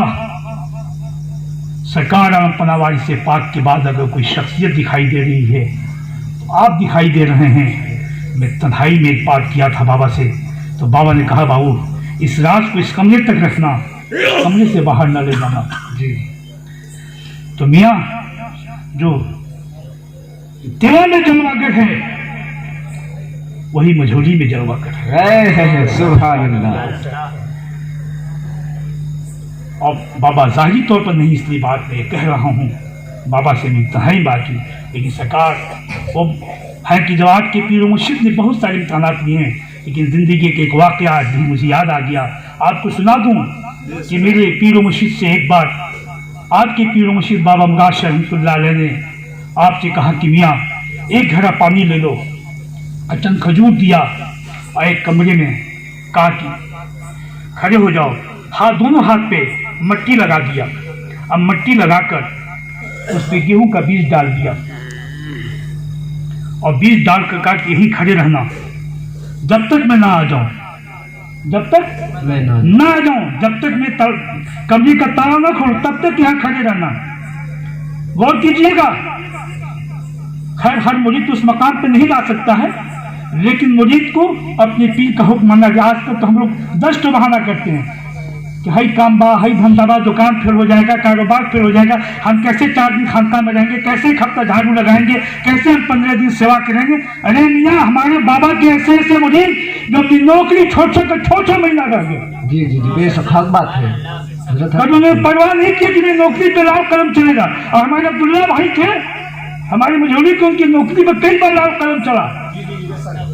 सरकार पनावारी से पाक के बाद अगर कोई शख्सियत दिखाई दे रही है तो आप दिखाई दे रहे हैं। मैं तन्हाई में एक बात किया था बाबा से, तो बाबा ने कहा बाबू इस राज को इस कमरे तक रखना, कमरे से बाहर न ले जाना।
जी
तो मियाँ जो दिलों में जलवागर है वही मझोली में जलवागर है।
सुभान अल्लाह।
और बाबा जाहिरी तौर पर नहीं इसलिए बात मैं कह रहा हूँ, बाबा से मैं तन्हाई बात की, लेकिन सरकार वो है कि जब आपके पीर मुर्शिद ने बहुत सारे इम्तहानात लिए हैं, लेकिन ज़िंदगी के एक वाक़या भी मुझे याद आ गया, आपको सुना दूँ कि मेरे पीर मुर्शिद से एक बार आपके पीर मुर्शिद बाबा मुराद शाह रहमतुल्लाह अलैह ने आपसे कहा कि मियाँ एक घड़ा पानी ले लो, अचन खजूर दिया और एक कमरे में कहा कि खड़े हो जाओ, हाथ दोनों हाथ पे मट्टी लगा दिया। अब मट्टी लगाकर उस पे गेहूं का बीज डाल दिया और बीज डालकर कहा कि यहीं खड़े रहना जब तक मैं ना आ जाऊं, जब तक
मैं
ना आ जाऊं, जब तक मैं कमरे का ताला ना खोलूं तब तक यहाँ खड़े रहना। गौर कीजिएगा, खैर हर मुरीद उस मकाम पे नहीं ला सकता है, लेकिन मुरीद को अपने पीर का हुक्म मानना। आज तक तो हम लोग 10 तो बहाना करते हैं कि हई काम बा, हई धंधा बा, दुकान फिर हो जाएगा, कारोबार फिर हो जाएगा, हम कैसे 4 दिन खानका में रहेंगे, कैसे एक हफ्ता झाड़ू लगाएंगे, कैसे हम 15 दिन सेवा करेंगे। अरे मियाँ हमारे बाबा के ऐसे ऐसे मुरीद जो अपनी नौकरी छोटा महीना रह गए।
जी जी जी बेशक हक बात है।
पर उन्होंने परवाह नहीं की कि मेरी नौकरी पे लाभ कदम चलेगा। और हमारे अब्दुल्ला भाई थे, हमारे मझोली को उनकी नौकरी पर कई बार लाभ कदम चला,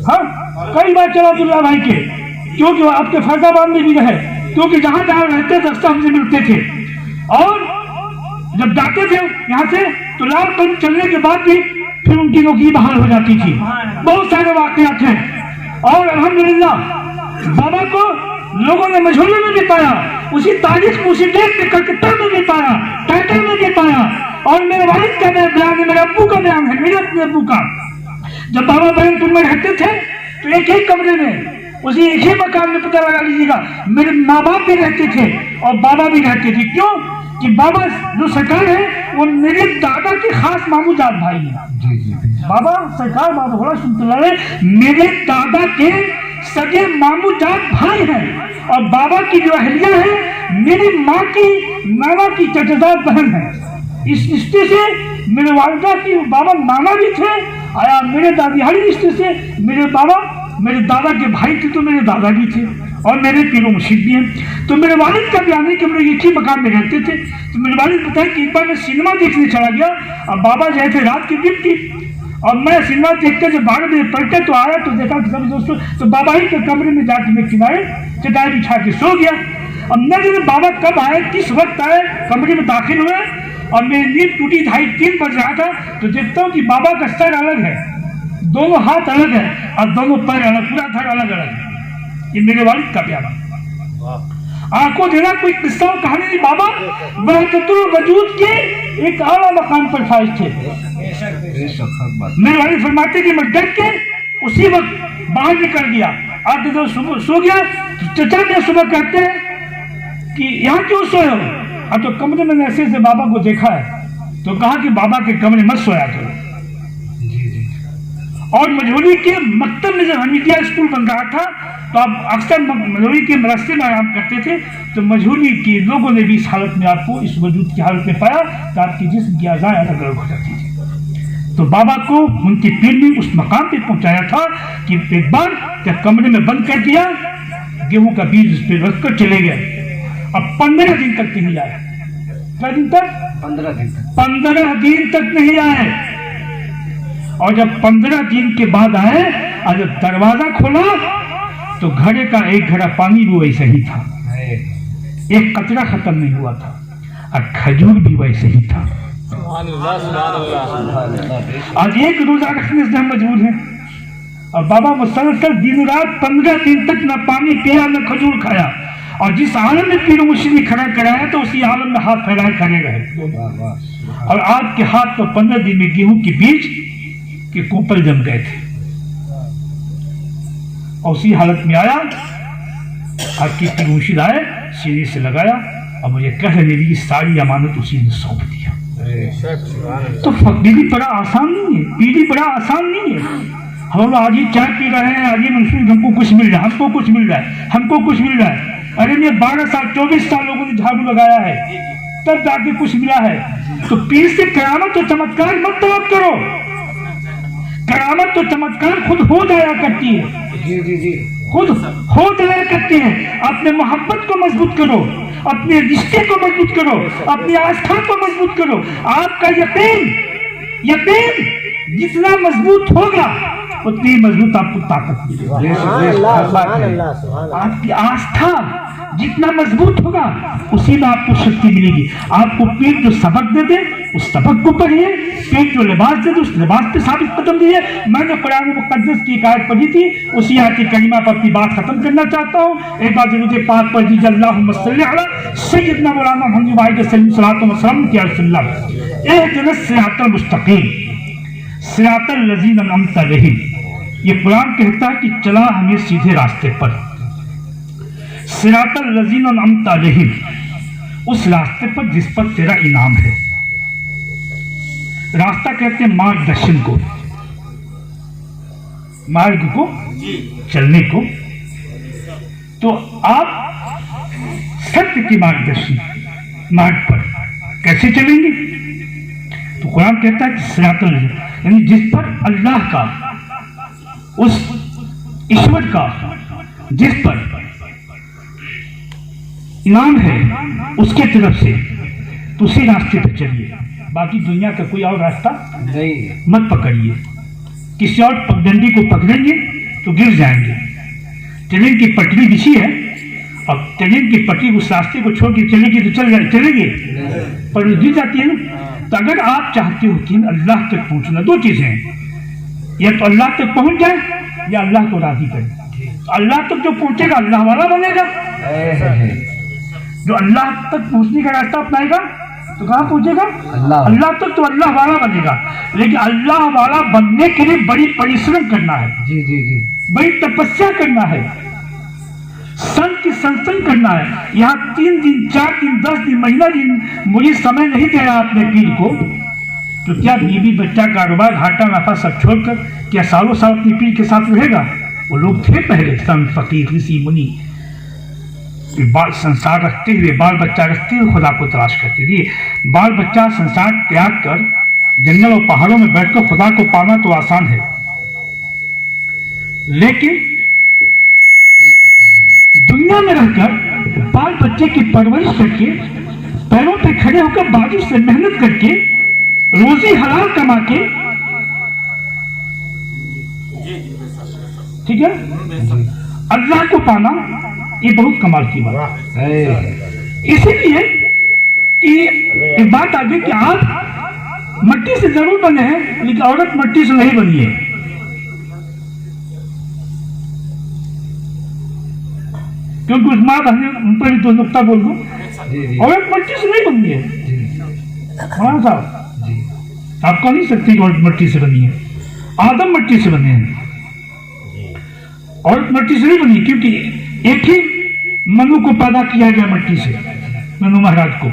हाँ कई बार चला अब्दुल्ला भाई के, क्योंकि आपके फैजाबाद में भी रहे, क्योंकि जहां जहां रहते थे रास्ता हमसे मिलते थे। और जब जाते थे यहाँ से तो लाभ कदम चलने के बाद भी फिर उनकी नौकरी बहाल हो जाती थी। बहुत सारे वाकयात हैं। और अल्हम्दुलिल्लाह बाबा को लोगों ने मझोली में भी पाया, उसी तारीख में उसी डेट में कलकत्ता में भी पाया, टाइटल में भी पाया। और मेरे वालिद का बयान है, मेरे अब्बू का बयान है, मेरे अपने अब्बू का। जब बाबा बहनपुर में रहते थे तो एक ही कमरे में उसी एक ही मकान में, पता लगा लीजिएगा, मेरे माँ बाप भी रहते थे और बाबा भी रहते थे। क्यों? कि बाबा जो सरकार है वो मेरे दादा के खास मामूजात भाई है।
जी जी
बाबा सरकार बाबा भोला सुनते मेरे दादा के सगे मामूजात भाई हैं और बाबा की जो अहलिया है मेरी माँ की नाना की चचेदार बहन है। इस रिश्ते से मेरे वालिदा की बाबा नाना भी थे और मेरे दादिहारी रिश्ते से मेरे बाबा मेरे दादा के भाई थे तो मेरे दादा भी थे और मेरे पीरो मुर्शिद भी हैं। तो मेरे वालिद का बयान है कि हम लोग एक ही मकान में रहते थे। तो मेरे वालिद बताया कि एक बार मैं सिनेमा देखने चला गया और बाबा गए थे रात की ड्यूटी और मैं सिनेमा देखकर जब 12 बजे पलटे तो आया तो देखा कि सभी दोस्तों तो बाबा ही के कमरे में जाके मैं किनारे चटाई बिछा के सो गया। अब न जाने बाबा कब आए किस वक्त आए कमरे में दाखिल हुए और मेरी नींद टूटी 2:30-3 बज रहा था तो देखता हूँ कि बाबा का सर अलग है, दोनों हाथ अलग है और दोनों पैर अलग, पूरा धड़ अलग अलग है। ये मेरे वालिद का प्यारा आंखों देना कोई किस्सा कहानी नहीं। बाबा वहदतुल वजूद के एक आला मकाम पर फाइज थे। मेरे वालिद फरमाते कि मैं डर के उसी वक्त बाहर निकल गया। आज जब सुबह सो गया चचा ने सुबह कहते हैं कि यहाँ क्यों सोए हो? अब तो कमरे में ऐसे से बाबा को देखा है तो कहा कि बाबा के कमरे मत सोया करो। और मझोली के मकतब में जब हमीदिया स्कूल बन रहा था तो आप अक्सर मझोली के रास्ते में आराम करते थे तो मझोली के लोगों ने भी इस हालत में आपको इस वजूद की हालत में पाया तो आपकी जिस्म की अज़ाएं अलग अलग हो जाती थी। तो बाबा को उनके पीर ने उस मकाम पे पहुंचाया था कि एक बार जब कमरे में बंद कर दिया गेहूं का बीज उस पर रखकर चले गए। अब 15 दिन तक नहीं आए। क्या दिन तक?
15 दिन तक
15 दिन तक नहीं आए। और जब 15 दिन के बाद आए और जब दरवाजा खोला तो घड़े का एक घड़ा पानी भी वैसे ही था, एक कचरा खत्म नहीं हुआ था और खजूर भी वैसे ही था। आज एक रोजा रखने से हम मजबूर हैं और बाबा मुसलसल दिन रात 15 दिन तक न पानी पिया न खजूर खाया और जिस आलम में पीर मुर्शिद ने खड़ा कराया तो उसी आलम में हाथ फैलाए खड़े रहे। और आपके हाथ तो 15 दिन में गेहूं के बीज के कोपल जम गए थे और उसी हालत में आया आपकी पीर मुर्शिद आए सीने से लगाया और मुझे कह मेरी सारी अमानत उसी ने सौंप दिया। तो फकीरी बड़ा आसान नहीं है, पीरी बड़ा आसान नहीं है। हम आज ही चाय पी रहे हैं, आज ही मुश्किल हमको कुछ मिल रहा है, हमको कुछ मिल रहा है, हमको कुछ मिल रहा है। अरे ये 12 साल 24 साल लोगों ने झाड़ू लगाया है तब जाके कुछ मिला है। तो पीर से करामत और चमत्कार मत तलब करो, करामत तो चमत्कार खुद हो जाया करती है।
जी जी जी
खुद हो जाया करती है। अपने मोहब्बत को मजबूत करो, अपने रिश्ते को मजबूत करो, अपनी आस्था को मजबूत करो। आपका यकीन जितना मजबूत होगा उतनी मजबूत आपको ताकत मिलेगी। आपकी आस्था जितना मजबूत होगा उसी में आपको शक्ति मिलेगी। आपको पीर जो सबक दे दे उस सबक को पढ़िए, पीर जो लिबास दे दे उस लिबास पे साबित कदम दिए। मैंने कुरान मुकद्दस की एक आयत पढ़ी थी, उसी आयत की कलिमा पर अपनी बात खत्म करना चाहता हूँ। एक बार जरूर पाक पढ़ दीजिए, अल्लाहुम्मा सल्ली अला सय्यदना मौलाना मुहम्मद वाहिद सल्लल्लाहु अलैहि वसल्लम इहदिनस सिरातल मुस्तकीम सिरातल लज़ीना अनअमता अलैहिम। ये कुरान कहता है कि चला हमें सीधे रास्ते पर, सिरातल लज़ीना अनअमता अलैहिम, उस रास्ते पर जिस पर तेरा इनाम है। रास्ता कहते हैं मार्गदर्शन को, मार्ग को, चलने को। तो आप सत्य की मार्गदर्शन मार्ग पर कैसे चलेंगे? तो कुरान कहता है कि सिरातल यानी जिस पर अल्लाह का, उस ईश्वर का जिस पर इनाम है उसके तरफ से, तो उसी रास्ते पर चलिए। बाकी दुनिया का कोई और रास्ता
नहीं
मत पकड़िए। किसी और पगडंडी को पकड़ेंगे तो गिर जाएंगे। ट्रेन की पटरी बिछी है, अब ट्रेन की पटरी उस रास्ते को छोड़ के चलेगी तो चलेगी पर गिर जाती है ना। तो अगर आप चाहते हो कि अल्लाह तक पहुंचना, दो चीजें हैं, या तो अल्लाह तक पहुंच जाए या अल्लाह को राजी करे। तो अल्लाह तक जो पहुंचेगा अल्लाह वाला बनेगा। जो अल्लाह तक पहुंचने का रास्ता अपनाएगा तो कहाँ पहुंचेगा? अल्लाह तक तो अल्लाह वाला बनेगा। लेकिन अल्लाह वाला बनने के लिए बड़ी परिश्रम करना है,
जी जी जी
बड़ी तपस्या करना है, संत की सत्संग करना है। यहाँ 3 दिन 4 दिन 10 दिन महीना दिन मुझे समय नहीं दे रहा अपने पीर को, तो क्या बीवी बच्चा कारोबार घाटा नाफा सब छोड़कर क्या सालों साल अपनी पीर के साथ रहेगा? वो लोग थे पहले संत फकीर ऋषि मुनि, बाल संसार रखते हुए बाल बच्चा रखते हुए खुदा को तलाश करते थे। बाल बच्चा संसार त्याग कर जंगल और पहाड़ों में बैठकर खुदा को पाना तो आसान है, लेकिन दुनिया में रहकर बाल बच्चे की परवरिश करके पैरों पे खड़े होकर बारिश से मेहनत करके रोजी हलाल कमा के, ठीक है, अल्लाह को पाना ये बहुत कमाल की बात है। इसीलिए कि एक बात आ गई कि आप मट्टी से जरूर बने हैं, लेकिन औरत मट्टी से नहीं बनी है। क्योंकि उस माँ बहने उन पर भी 2 नुक्ता बोल दो, औरत मट्टी से नहीं बनी है। हाँ साहब, आप कह नहीं सकते कि औरत मट्टी से बनी है। आदम मट्टी से बने हैं, औरत मट्टी से नहीं बनी, क्योंकि एक ही मनु को पैदा किया गया मट्टी से, मनु महाराज को,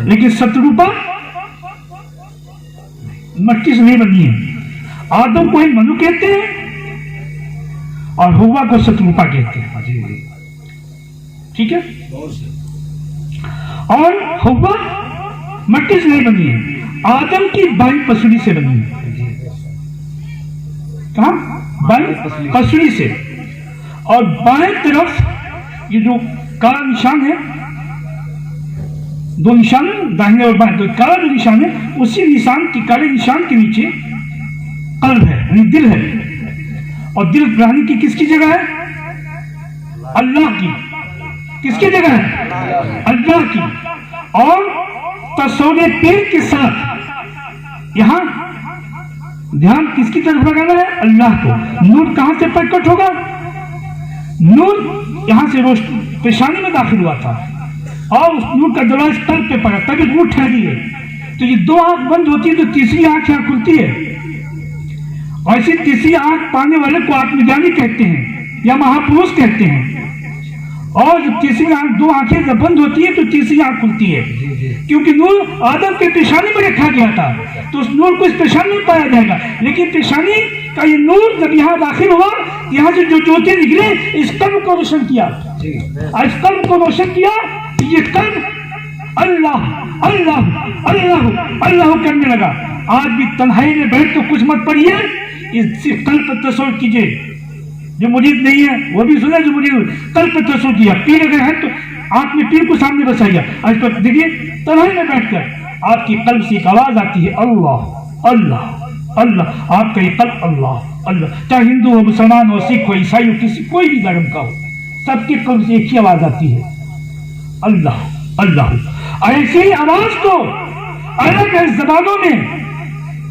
लेकिन शत्रुपा मट्टी से नहीं बनी है। आदम को ही मनु कहते हैं और हव्वा को शत्रुपा कहते हैं, ठीक है। और हव्वा मट्टी से नहीं बनी है, आदम की बाई पसली से बनी है। कहा? बाई पसली से। और बाएं तरफ ये जो काला निशान है, 2 निशान दाहिने और बाएं, तो काला जो निशान है उसी निशान के काले निशान के नीचे कल्ब है, यानी दिल है। और दिल रहने की किसकी जगह है? अल्लाह की। किसकी जगह है? अल्लाह की। और तसौने पीर के साथ यहां ध्यान किसकी तरफ लगाना है? अल्लाह को। नूर कहां से प्रकट होगा? नूर यहां से रोशनी पेशानी में दाखिल हुआ था और उस नूर का दरवाजा तल पे पड़ा, तभी नूर ठहरी है। तो ये 2 आंख बंद होती है तो तीसरी आंख यहाँ खुलती है। और ऐसी तीसरी आंख पाने वाले को आत्मज्ञानी कहते हैं या महापुरुष कहते हैं। और जब तीसरी आंख 2 आंखें जब बंद होती है तो तीसरी आंख खुलती है, क्योंकि नूर आदम के पेशानी में रखा गया था, तो उस नूर को इस पेशानी में पाया जाएगा। लेकिन पेशानी का ये नूर जब यहाँ दाखिल हुआ, यहाँ से जो ज्योति निकले इस कल्ब को रोशन किया, इस कल्ब को रोशन किया। ये कल्ब अल्लाह अल्लाह अल्लाह अल्लाह करने लगा। आज भी तन्हाई में बैठ तो कुछ मत पढ़िए, इस कल्ब पर तसव्वुर कीजिए। जो मुरीद नहीं है वो भी सुना, जो मुरीद कल्ब पर तसव्वुर किया। पीर अगर है तो आंख में पीर को सामने बसाइए। आज पर देखिए तन्हाई में बैठकर आपकी कल्ब से एक आवाज आती है, अल्लाह अल्लाह अल्लाह। आपका ये कल्ब अल्लाह अल्लाह, चाहे हिंदू हो, मुसलमान हो, सिख हो, ईसाई हो, किसी कोई भी धर्म का हो, सबके कल्ब से एक ही आवाज आती है, अल्लाह अल्लाह। ऐसी आवाज को अलग अलग जबानों में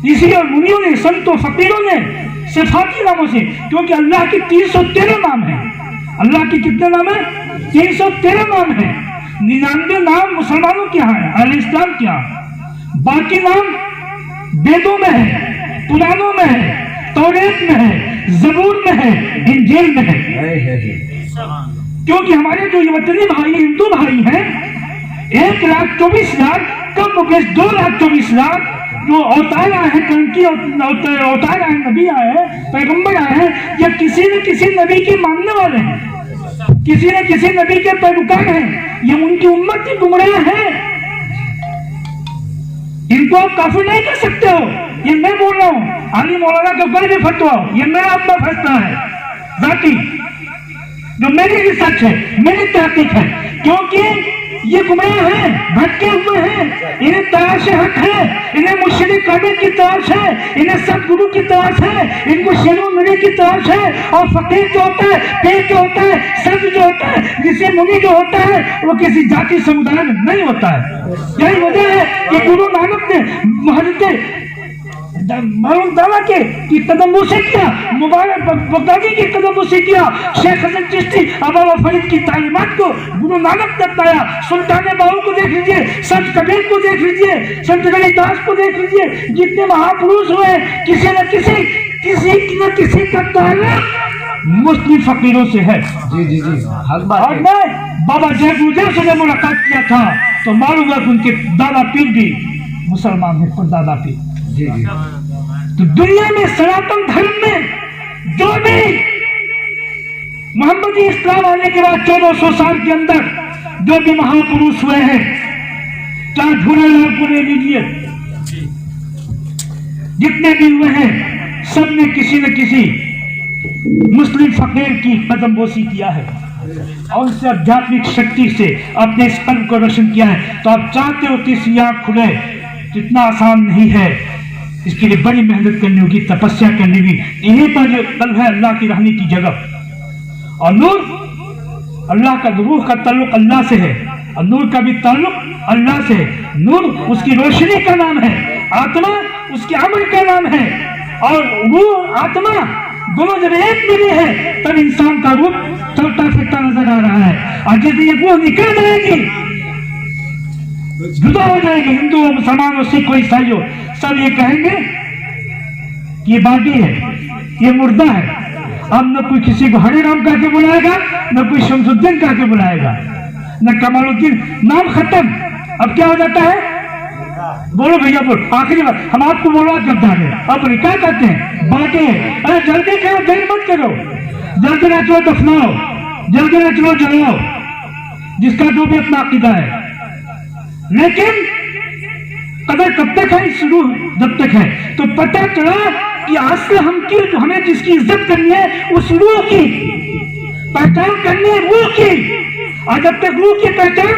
ऋषि और मुनियों ने, संतों फकीरों ने सिफाती नामों से, क्योंकि अल्लाह के 313 नाम है। अल्लाह के कितने नाम है? 313 नाम है। 99 नाम मुसलमानों के यहाँ है, अहले इस्लाम के यहाँ। बाकी नाम वेदों में है, पुराणों में है, तौरेत में है, जबूर में है, इंजील में है। क्योंकि हमारे जो ये वतनी भाई हिंदू भाई हैं, 1,24,00,000 कम मुकेश 2,24,00,000 जो अवतार आए हैं, कलंकी अवतार आए, नबी आए हैं, पैगंबर आए हैं, या किसी न किसी नबी के मानने वाले हैं, किसी न किसी नबी के पैरोकार हैं, ये उनकी उम्मत की गुमराह है। इनको आप काफी नहीं कर सकते हो। ये मैं बोल रहा हूँ, आली मौलाना का कोई भी फतवा, ये मेरा अपना फैसला है जाती, जो मेरी रिसर्च है, मेरी तहकीक है। क्योंकि ये गुमराह हैं, भटके हुए हैं, इन्हें तलाश हक है, इन्हें मुर्शिद कामिल की तलाश है, इन्हें सदगुरु की तलाश है, इनको शेरो नबी की तलाश है। और फकीर जो होता है, पीर जो होता है, संत जो होता है, ऋषि मुनि जो होता है, वो किसी जाति समुदाय में नहीं होता है। यही वजह है कि गुरु नानक ने हजरत दावा के कदमों से किया, मुबारक बगदादी के कदमों से किया, शेख हसन चिश्ती अबा फरीद की तालीमात को गुरु नानक ने अपनाया। सुल्तान बाहू को देख लीजिए, संत कबीर को देख लीजिए, संत गणिदास को देख लीजिए, जितने महापुरुष हुए किसी न किसी का ताल्लुक मुस्लिम फकीरों से है।
जी जी जी हक बात
और
है।
मैं बाबा जय गुरुदेव से जब मुलाकात किया था तो मालूम हुआ कि उनके दादा पीर भी मुसलमान है, पर दादा पीर।
जी जी
तो दुनिया में सनातन धर्म में जो भी मोहम्मदी इस्लाम आने के बाद 1400 साल के अंदर जो भी महापुरुष हुए हैं, चाहे झूलेलाल को ले लीजिए, जितने भी हुए हैं, सब ने किसी न किसी मुस्लिम फकीर की कदमबोसी किया है और उससे आध्यात्मिक शक्ति से अपने इस कल्ब को रोशन किया है। तो आप चाहते हो तीसरी आंख खुले, जितना आसान नहीं है, इसके लिए बड़ी मेहनत करनी होगी, तपस्या करनी होगी। यहीं पर जो कल्ब है अल्लाह की रहने की जगह, और नूर अल्लाह का, रूह का ताल्लुक अल्लाह से है और नूर का भी ताल्लुक अल्लाह से है। नूर उसकी रोशनी का नाम है, आत्मा उसके अमल का नाम है, और रूह आत्मा दोनों जब एक मिली है तब इंसान का रूप चलता फिरता नजर आ रहा है। और जब ये रूह निकल जाएगी, जुदा हो जाएगी, हिंदू हो, मुसलमान हो, सिख हो, ईसाई हो, सब ये कहेंगे कि ये बाटी है, ये मुर्दा है। अब न कोई किसी को हरे राम कह के बुलाएगा, न कोई शमसुद्दीन कह के बुलाएगा, न कमालुद्दीन, नाम खत्म। अब क्या हो जाता है? बोलो भैया बोलो, आखिरी बात हम आपको बोलो, गद्दार है। अब क्या कहते हैं? बाटे हैं। अरे जल्दी करो, देर मत करो, जल्दी न चलो दफनाओ, जल्दी न चलो जलाओ, जिसका जो भी अपना अकीदा है। लेकिन कदर कब तक है? इस रूह जब तक है। तो पता चला कि असल हमें जिसकी इज्जत करनी है उस रूह की पहचान करनी है, रूह की। और जब तक रूह की पहचान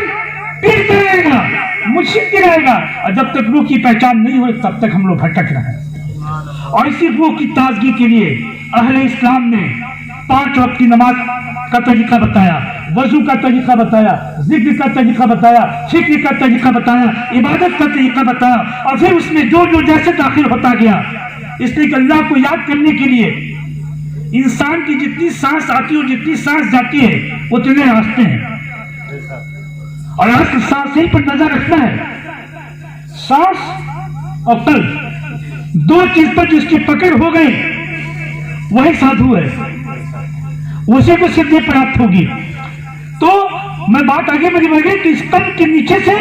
पीर कराएगा, मुर्शिद गिराएगा, और जब तक रूह की पहचान नहीं हुई तब तक हम लोग भटक रहे हैं। और इसी रूह की ताजगी के लिए अहले इस्लाम ने 5 वक्त की नमाज का तरीका बताया, वजू का तरीका बताया, जिक्र का तरीका बताया, फिक्र का तरीका बताया, इबादत का तरीका बताया, और फिर उसमें जो जो जैसे दाखिल होता गया। इसलिए कि अल्लाह को याद करने के लिए इंसान की जितनी सांस आती है और जितनी सांस जाती है उतने रास्ते हैं, और आज सांस ही पर नजर रखना है। सांस और कल्ब, दो चीज पर जिसकी पकड़ हो गई वही साधु है, उसी को सिद्धि प्राप्त होगी। तो मैं बात आगे बढ़ी बढ़ी तो इस कल्ब के नीचे से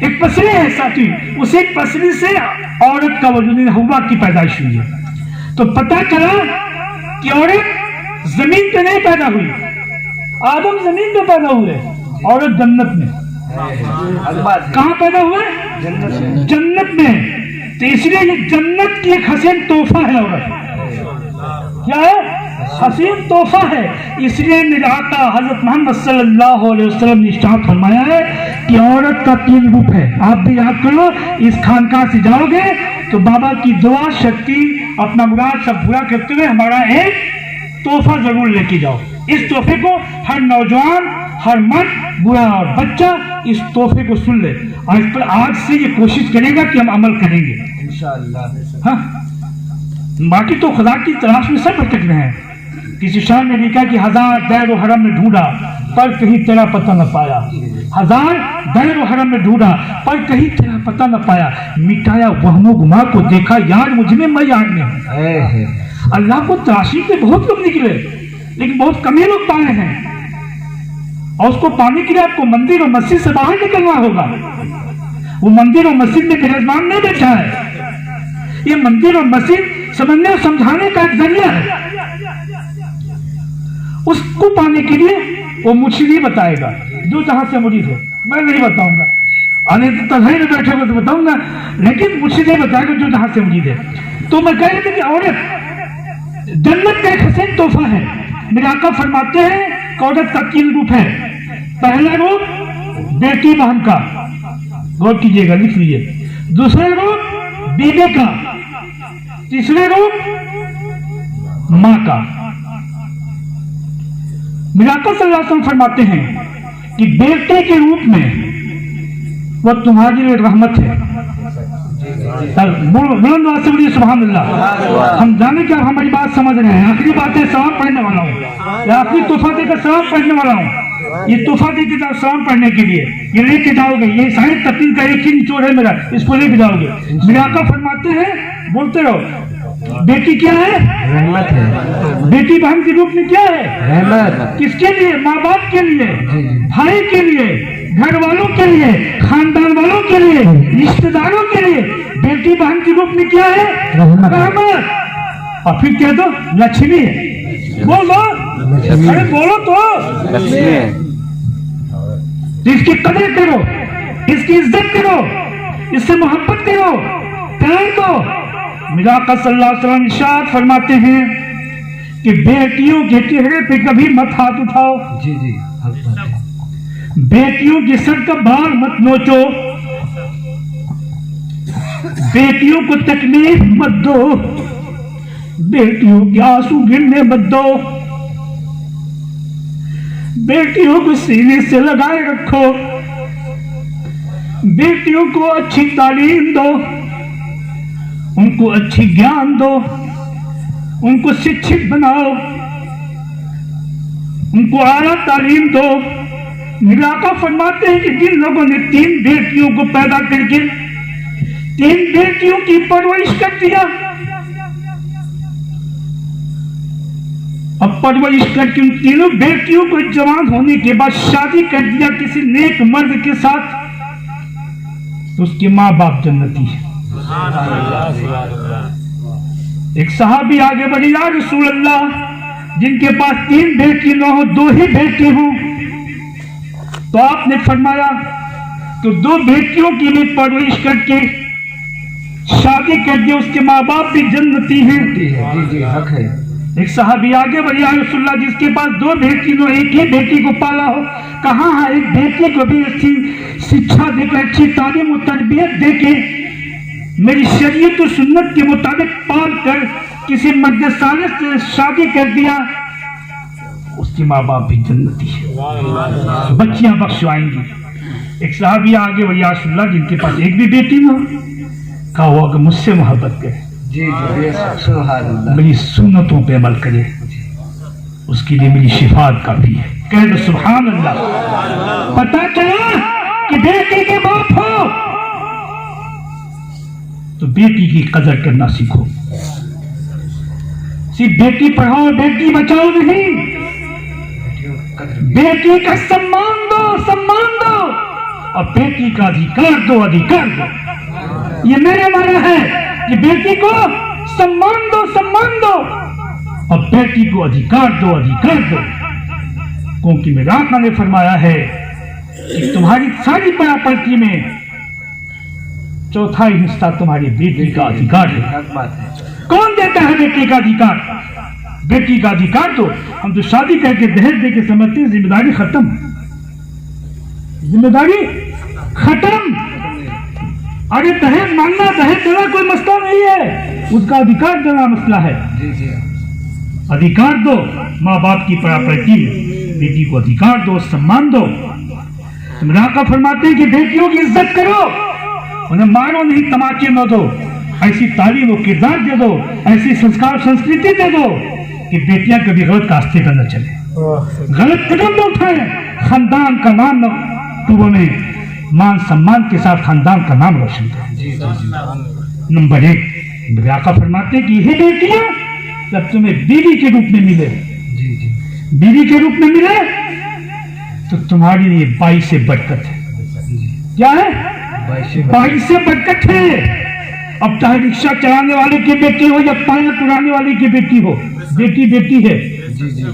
एक पसली है साथी, उसी पसली से औरत का वजूद हवा की पैदाइश हुई है। तो पता चला कि औरत जमीन पे नहीं पैदा हुई, आदम जमीन पे पैदा हुए, औरत जन्नत में। कहां पैदा हुए? जन्नत में। तो इसलिए ये जन्नत की एक हसीन तोहफा है औरत। क्या है? हसीन तोहफा है। इसलिए मेरे आका हजरत मोहम्मद सल्लल्लाहु अलैहि वसल्लम ने इरशाद फरमाया है कि औरत का 3 रूप है। आप भी याद करो, इस खानकाह से जाओगे तो बाबा की दुआ, शक्ति, अपना मुराद सब पूरा करते हुए हमारा एक तोहफा जरूर लेके जाओ। इस तोहफे को हर नौजवान, हर मर्द, बूढ़ा और बच्चा इस तोहफे को सुन ले, और इस पर आज से ये कोशिश करेगा कि हम अमल करेंगे इंशाअल्लाह। हाँ, बाकी तो खुदा की तलाश में सब भटक रहे हैं। किसी शायर ने लिखा कि 1000 दैर हरम में ढूंढा पर कहीं तेरा पता न पाया, 1000 दैर हरम में ढूंढा पर कहीं तेरा पता न पाया, मिटाया वहमो गुमा को, देखा यार मुझ में मैं यार में। अल्लाह को तलाशने के बहुत लोग निकले, लेकिन बहुत कम ही लोग पाए हैं। और उसको पाने के लिए आपको मंदिर और मस्जिद से बाहर निकलना होगा। वो मंदिर और मस्जिद में बेरजमान नहीं बैठा है, ये मंदिर और मस्जिद समझने और समझाने का एक जरिया है। उसको पाने के लिए वो मुझे नहीं बताएगा, जो जहां से मुरीद है, मैं नहीं बताऊंगा। अरे तो तन्हाई में बैठे हो तो बताऊंगा, लेकिन मुझे नहीं बताएगा जो जहां से मुरीद है। तो मैं कह रही थी कि औरत जन्नत का एक हसीन तोहफा है। मेरे आका फरमाते हैं कि औरत का 3 रूप है। पहला रूप बेटी बहन का, गौर कीजिएगा, लिख लीजिए। दूसरा रूप बीबी का, तीसरे रूप माँ का। मेरे आका सल्लल्लाहु अलैहि वसल्लम फरमाते हैं कि बेटे के रूप में वह तुम्हारे लिए रहमत है। बुलंद आवाज से बोलिए सुभान अल्लाह। हम जाने कि आप हमारी बात समझ रहे हैं। आखिरी बात है, सलाम पढ़ने वाला हूँ, आखिरी तोहफा देकर सलाम पढ़ने वाला हूँ। ये तोहफा देकर जाओ सलाम पढ़ने के लिए, ये लेके जाओगे। ये साहिब तकलीफ का एक ही निचोड़ है मेरा, इसको लेके जाओगे। मेरे आका फरमाते हैं, बोलते रहो बेटी क्या है?
रहमत है।
बेटी बहन के रूप में क्या है?
रहमत।
किसके लिए? माँ बाप के लिए, भाई के लिए, घर वालों के लिए, खानदान वालों के लिए, रिश्तेदारों के लिए। बेटी बहन के रूप में क्या है? रहमत। और फिर कह दो लक्ष्मी है। बोलो, अरे बोलो तो। इसकी कदर करो, इसकी इज्जत करो, इससे मोहब्बत करो, प्यार दो। मेरा आका सल्लल्लाहु अलैहि वसल्लम इरशाद फरमाते हैं कि बेटियों के चेहरे पे कभी मत हाथ उठाओ।
जी जी, हक बात है।
बेटियों के सर का बाल मत नोचो, बेटियों को तकलीफ मत दो, बेटियों के आंसू गिरने मत दो, बेटियों को सीने से लगाए रखो, बेटियों को अच्छी तालीम दो, उनको अच्छी ज्ञान दो, उनको शिक्षित बनाओ, उनको आला तालीम दो। मेरे आका फरमाते हैं कि जिन लोगों ने 3 बेटियों को पैदा करके 3 बेटियों की परवरिश कर दिया, अब परवरिश करके उन तीनों बेटियों को जवान होने के बाद शादी कर दिया किसी नेक मर्द के साथ, तो उसके माँ बाप जन्नती है। एक सहाबी आगे बढ़े, या रसूल अल्लाह, जिनके पास 3 बेटी न हो, 2 ही बेटी हो, तो आपने फरमाया कि 2 बेटियों की भी परवरिश करके शादी कर दी, उसके माँ बाप भी जन्नती हैं।
जी जी, हक है।
एक सहाबी आगे बढ़े, या रसूल अल्लाह, जिसके पास 2 बेटी न हो, एक ही बेटी को पाला हो, कहाँ है एक बेटी को भी अच्छी शिक्षा देकर, अच्छी तालीम और तरबियत देके, मेरी शरीयत और सुन्नत के मुताबिक पाल कर किसी मर्द सालिस से शादी कर दिया, उसकी माँ बाप भी जन्नती है, बच्चियां बख्शवाएंगी। एक साहबी आगे वही रसूलुल्लाह, जिनके पास एक भी बेटी न हो, कहा वो अगर मुझसे मोहब्बत करे,
जी जी, सुभान अल्लाह,
मेरी सुन्नतों पे अमल करे, उसके लिए मेरी शिफात काफी है। कह दो सुभान अल्लाह। पता चला कि बेटी के बाप हो तो बेटी की कदर करना सीखो। सिर्फ बेटी पढ़ाओ बेटी बचाओ नहीं, बेटी का सम्मान दो, सम्मान दो, और बेटी का अधिकार दो, अधिकार दो। ये मेरे माना है कि बेटी को सम्मान दो, सम्मान दो, और बेटी को अधिकार दो, अधिकार दो। क्योंकि मेरे आका ने फरमाया है कि तुम्हारी सारी प्रॉपर्टी में 1/4 हिस्सा तुम्हारी बेटी का अधिकार है।
हक बात है।
कौन देता है बेटी का अधिकार? बेटी का अधिकार तो हम तो शादी करके दहेज दे के समझते हैं जिम्मेदारी खत्म, जिम्मेदारी खत्म। अरे दहेज मांगना, दहेज देना कोई मसला नहीं है, उसका अधिकार देना मसला है।
जी जी,
अधिकार दो, माँ बाप की प्रॉपर्टी में बेटी को अधिकार दो, सम्मान दो। मेरा आका फरमाते हैं कि बेटियों की इज्जत करो, उन्हें मारो नहीं, तमाचे न दो, ऐसी तालीम और किरदार दे दो, ऐसी संस्कार संस्कृति दे दो कि बेटियां कभी गलत रास्ते पर न चले, गलत कदम न उठाए, खानदान का नाम न में मान सम्मान के साथ खानदान का नाम रोशन करें। नंबर 1, मेरे आका फरमाते हैं कि यही बेटियां जब तुम्हें बीवी के रूप में मिले,
जी जी,
बीवी के रूप में मिले तो तुम्हारे लिए 22 से बरकत है। क्या है? 22 से बरकत है। अब चाहे रिक्शा चलाने वाले की बेटी हो या पायलट उड़ाने वाले की बेटी हो, बेटी बेटी है।
जी जी,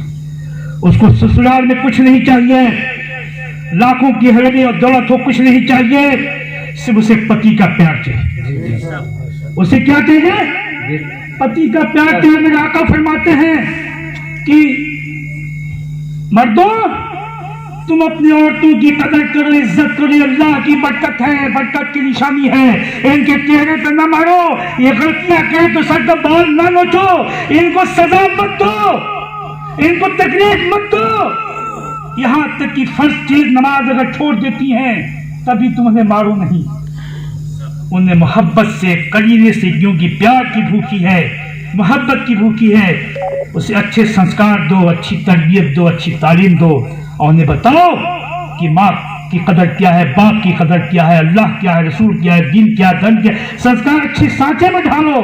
उसको ससुराल में कुछ नहीं चाहिए, लाखों की हवेली और दौलत हो कुछ नहीं चाहिए, सिर्फ उसे पति का प्यार चाहिए। उसे क्या चाहिए? पति का प्यार चाहिए। मेरे आका फरमाते हैं कि मर्दों, तुम अपनी औरतों की कदर करो, इज्जत करो, अल्लाह की बरकत है, बरकत की निशानी है। इनके चेहरे पे न मारो, ये गलतियां करें तो सर का बाल न नोचो, इनको सजा मत दो, इनको तकलीफ मत दो। यहां तक कि फर्ज चीज नमाज अगर छोड़ देती हैं तभी तुम उन्हें मारो नहीं, उन्हें मोहब्बत से, करीने से, क्योंकि प्यार की भूखी है, मोहब्बत की भूखी है, उसे अच्छे संस्कार दो, अच्छी तरबियत दो, अच्छी तालीम दो, और उन्हें बताओ कि माँ की कदर क्या है, बाप की कदर क्या है, अल्लाह क्या है, रसूल क्या है, दीन क्या है, धर्म क्या है। संस्कार अच्छी सांचे में ढालो।